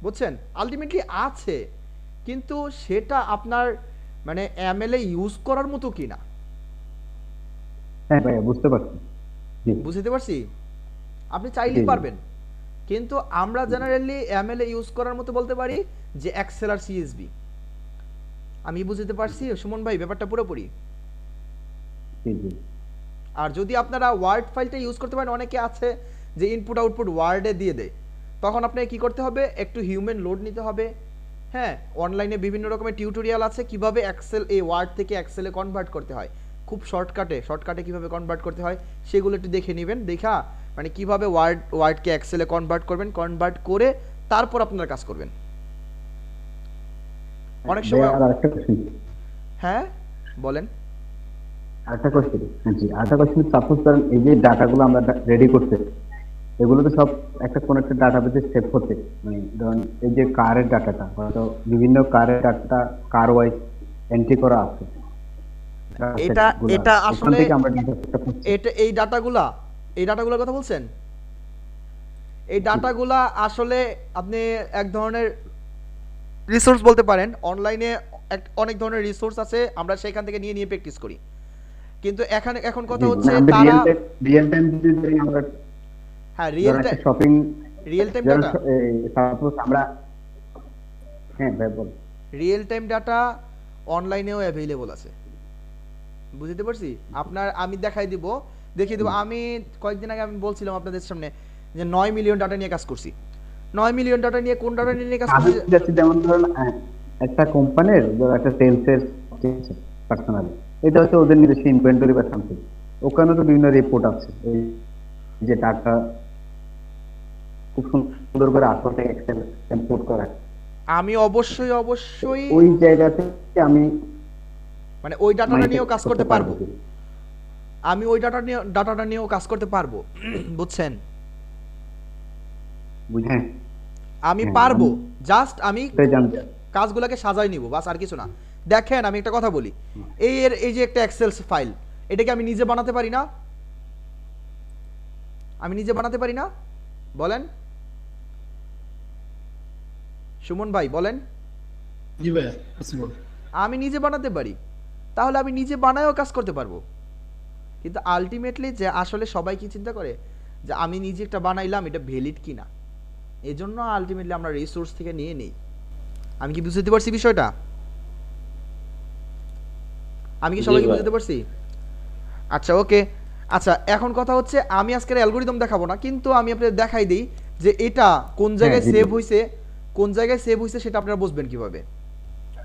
বুঝছেন? আলটিমেটলি আছে, কিন্তু সেটা আপনার মানে এমএলএ ইউজ করার মতো কিনা।
হ্যাঁ ভাইয়া, বুঝতে পারছি। জি।
বুঝতে পারছি? আপনি চাইলেই
জি।
পারবেন, কিন্তু আমরা জেনারেলি এমএলএ ইউজ করার মতো বলতে পারি যে এক্সেল আর সিএসবি। আমি বুঝতে পারছি সুমন ভাই ব্যাপারটা পুরোপুরি?
জি জি।
আর যদি আপনারা ওয়ার্ড ফাইলটা ইউজ করতে পারেন, অনেকে আছে যে ইনপুট আউটপুট ওয়ার্ডে দিয়ে দেয়, তখন আপনাকে কি করতে হবে, একটু হিউম্যান লোড নিতে হবে। হ্যাঁ, অনলাইনে বিভিন্ন রকমের টিউটোরিয়াল আছে কিভাবে এক্সেল এই ওয়ার্ড থেকে এক্সেলে কনভার্ট করতে হয়, খুব শর্টকাটে কিভাবে কনভার্ট করতে হয় সেগুলো একটু দেখে নেবেন। দেখা মানে কিভাবে ওয়ার্ডকে এক্সেলে কনভার্ট করবেন, কনভার্ট করে তারপর আপনারা কাজ করবেন। অনেক সময়
ভাইয়া, আর আরেকটা কোশ্চেন।
হ্যাঁ বলেন।
আরেকটা কোশ্চেন। জি, আরেকটা কোশ্চেন। সাপোজ করেন এই যে ডাটাগুলো আমরা রেডি করতে, এগুলো তো সব কোনো একটা ডাটাবেসে সেভ হতে, মানে ধরুন এই যে কারের ডাটাটা, হয়তো বিভিন্ন কারের ডাটা কার ওয়াইজ এন্ট্রি করা আছে।
এটা
ওখান
আসলে
থেকে আমরা data পাচ্ছি।
এই ডাটাগুলোর কথা বলছেন? এই ডাটাগুলা আসলে আপনি এক ধরনের রিসোর্স বলতে পারেন। অনলাইনে অনেক ধরনের রিসোর্স আছে, আমরা সেখান থেকে নিয়ে প্র্যাকটিস করি, কিন্তু এখন কথা
জি,
হচ্ছে
মানে আমরা
তারা
রিয়েল টাইম যদি ধরি আমরা,
হ্যাঁ
ধরুন একটা shopping,
real time data,
suppose আমরা, হ্যাঁ ভাই বল।
রিয়েল টাইম ডাটা অনলাইনেও অ্যাভেলেবল আছে, বুঝতে পারছি? আমি দেখিয়ে দিব। আমি কয়েকদিন আগে আমি বলছিলাম আপনাদের সামনে যে 9 মিলিয়ন ডাটা নিয়ে কাজ করছি। 9 মিলিয়ন ডাটা নিয়ে কোন ডাটা নিয়ে কাজ
আমি
করছি?
যাচ্ছি, যেমন ধরুন একটা কোম্পানির একটা সেলসের পার্সোনালি, এটা হচ্ছে ওদের নিজস্ব ইনভেন্টরি বা সামথিং, ওখানে তো বিভিন্ন রিপোর্ট আছে, এই যে ডাটা খুব সুন্দর করে আসলে এক্সেল ইম্পোর্ট করা,
আমি অবশ্যই
ওই জায়গা থেকে আমি
মানে ওই ডাটাটা
মাইন্ড
নিয়েও কাজ করতে পারবো, আমি ওই ডাটাটা নিয়েও কাজ করতে পারবো, বুঝছেন?
বুঝেন?
আমি
হ্যাঁ,
পারবো, জাস্ট আমি
এটাই জানতে।
কাজগুলোকে সাজাই নিব, বাস, আর কিছু না। দেখেন আমি একটা কথা বলি, এই যে একটা এক্সেল ফাইল, এটাকে আমি নিজে বানাতে পারি না? আমি নিজে বানাতে পারি না? বলেন সুমন ভাই, বলেন।
জি ভাইয়া, possible।
আমি নিজে বানাতে পারি, তাহলে আমি নিজে বানায়ও কাজ করতে পারবো। কিন্তু আলটিমেটলি যে আসলে সবাই কি চিন্তা করে যে আমি নিজে একটা বানাইলাম, এটা ভ্যালিড কিনা, এজন্য আলটিমেটলি আমরা রিসোর্স থেকে নিয়ে নেই। আমি কি বুঝতে পারছি বিষয়টা? আমি কি সবাইকে বুঝতে পারছি? আচ্ছা, ওকে। আচ্ছা, এখন কথা হচ্ছে আমি আজকের অ্যালগরিদম দেখাবো না, কিন্তু আমি আপনাদের দেখাই দিই যে এটা কোন জায়গায়
জি, জি।
সেভ হইছে সেটা আপনারা বুঝবেন কিভাবে।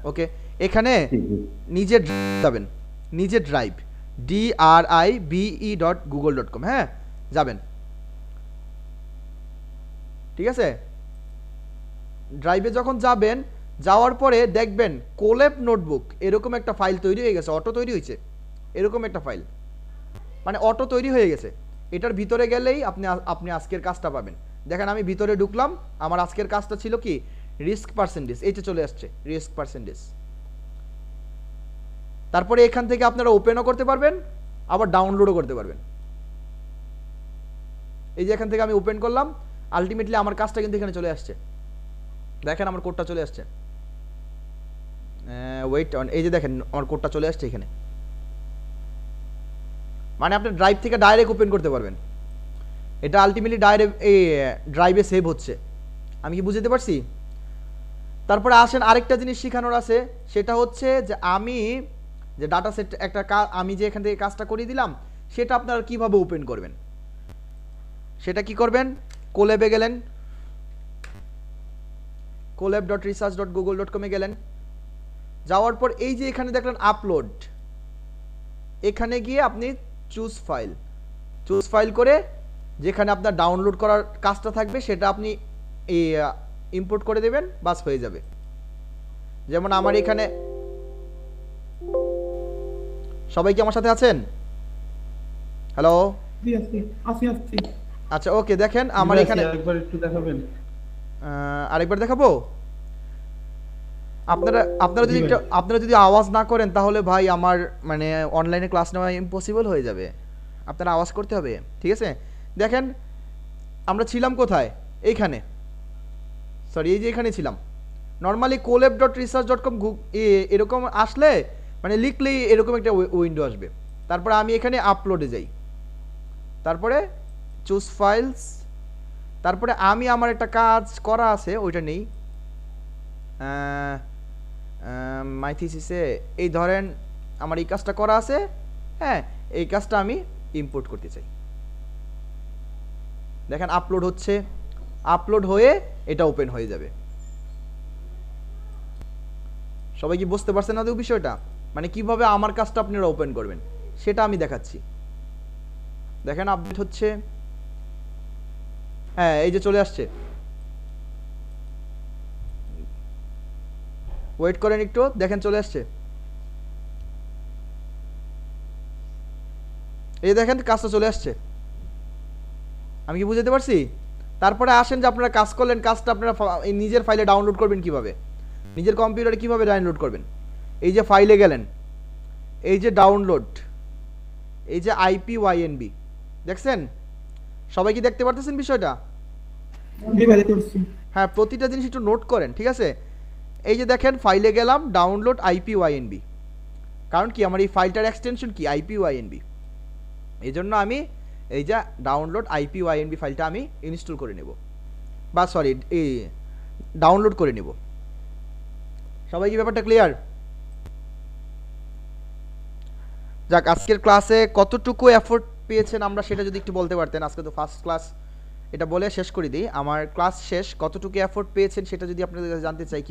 ওকে, এখানে
জি, জি।
নিজে যাবেন, নিজে ড্রাইভ drive.google.com, হ্যাঁ যাবেন, ঠিক আছে? ড্রাইভে যখন যাবেন, যাওয়ার পরে দেখবেন কোলেব নোটবুক এরকম একটা ফাইল তৈরি হয়ে গেছে, অটো তৈরি হয়েছে এরকম একটা ফাইল, মানে অটো তৈরি হয়ে গেছে। এটার ভিতরে গেলেই আপনি আজকের কাজটা পাবেন। দেখেন আমি ভিতরে ঢুকলাম, আমার আজকের কাজটা ছিল কি, রিস্ক পার্সেন্টেজ, এইটা চলে আসছে রিস্ক পার্সেন্টেজ। তারপরে এখান থেকে আপনারা ওপেনও করতে পারবেন, আবার ডাউনলোডও করতে পারবেন। এই যে এখান থেকে আমি ওপেন করলাম, আলটিমেটলি আমার কাজটা কিন্তু এখানে চলে আসছে। দেখেন আমার কোডটা চলে আসছে, ওয়েট অন, এই যে দেখেন আমার কোডটা চলে আসছে এখানে, মানে আপনি ড্রাইভ থেকে ডাইরেক্ট ওপেন করতে পারবেন। এটা আলটিমেটলি ডাইরেক্ট এই ড্রাইভে সেভ হচ্ছে। আমি কি বুঝতে পারছি? তারপরে আসেন আরেকটা জিনিস শেখানোর আছে, সেটা হচ্ছে যে আমি যে ডাটা সেট একটা আমি যে এখান থেকে কাজটা করিয়ে দিলাম, সেটা আপনারা কিভাবে ওপেন করবেন। সেটা কি করবেন, কোল্যাবে গেলেন, colab.research.google.com এ গেলেন, যাওয়ার পর এই যে এখানে দেখলেন আপলোড, এখানে গিয়ে আপনি চুজ ফাইল করে যেখানে আপনার ডাউনলোড করার কাজটা থাকবে সেটা আপনি ইম্পোর্ট করে দেবেন, বাস হয়ে যাবে। যেমন আমার এখানে, সবাই কি আমার সাথে আছেন? হ্যালো,
জি আসি।
আচ্ছা ওকে, দেখেন আমার এখানে
একবার একটু দেখাবেন।
আরেকবার দেখাবো। আপনারা যদি আওয়াজ না করেন তাহলে ভাই আমার মানে অনলাইনে ক্লাস নেওয়া ইম্পসিবল হয়ে যাবে। আপনারা আওয়াজ করতে হবে, ঠিক আছে? দেখেন আমরা ছিলাম কোথায়, এইখানে, সরি এই যে এখানে ছিলাম। নর্মালি colab.research.com এরকম আসলে মানে লিখলেই এরকম একটা উইন্ডো আসবে। তারপরে আমি এখানে আপলোডে যাই, তারপরে চুজ ফাইলস, তারপরে আমি আমার একটা কাজ করা আছে ওইটা নেই, মাই থিসিসে এই ধরেন আমার এই কাজটা করা আছে, হ্যাঁ এই কাজটা আমি ইম্পোর্ট করতে চাই। দেখেন আপলোড হচ্ছে, আপলোড হয়ে এটা ওপেন হয়ে যাবে। সবাই কি বুঝতে পারছেন না বিষয়টা? মানে কিভাবে আমার কাজটা আপনারা ওপেন করবেন সেটা আমি দেখাচ্ছি। দেখেন আপডেট হচ্ছে, হ্যাঁ এই যে চলে আসছে, ওয়েট করেন একটু, দেখেন চলে আসছে, এই দেখেন কাজটা চলে আসছে। আমি কি বুঝতে পারছি? তারপরে আসেন যে আপনারা কাজ করলেন, কাজটা আপনারা নিজের ফাইলে ডাউনলোড করবেন কিভাবে, নিজের কম্পিউটারে কিভাবে ডাউনলোড করবেন। এই যে ফাইলে গেলেন, এই যে ডাউনলোড, এই যে IPYNB দেখছেন? সবাই কি দেখতে পারতেছেন বিষয়টা? হ্যাঁ, প্রতিটা জিনিস একটু নোট করেন, ঠিক আছে? এই যে দেখেন ফাইলে গেলাম, ডাউনলোড IPYNB, কারণ কি আমার এই ফাইলটার এক্সটেনশন কি IPYNB, এই জন্য আমি এই যে ডাউনলোড IPYNB ফাইলটা আমি ইনস্টল করে নেব, বা সরি এই ডাউনলোড করে নেব। সবাই কি ব্যাপারটা ক্লিয়ার? যাক, আজকের ক্লাসে কতটুকু এফোর্ট পেয়েছেন আমরা সেটা যদি একটু বলতে পারতেন। আজকে তো ফার্স্ট ক্লাস, এটা বলে শেষ করে দিই। আমার ক্লাস শেষ, কতটুকু এফোর্ট পেয়েছেন সেটা যদি আপনাদের জানতে চাই।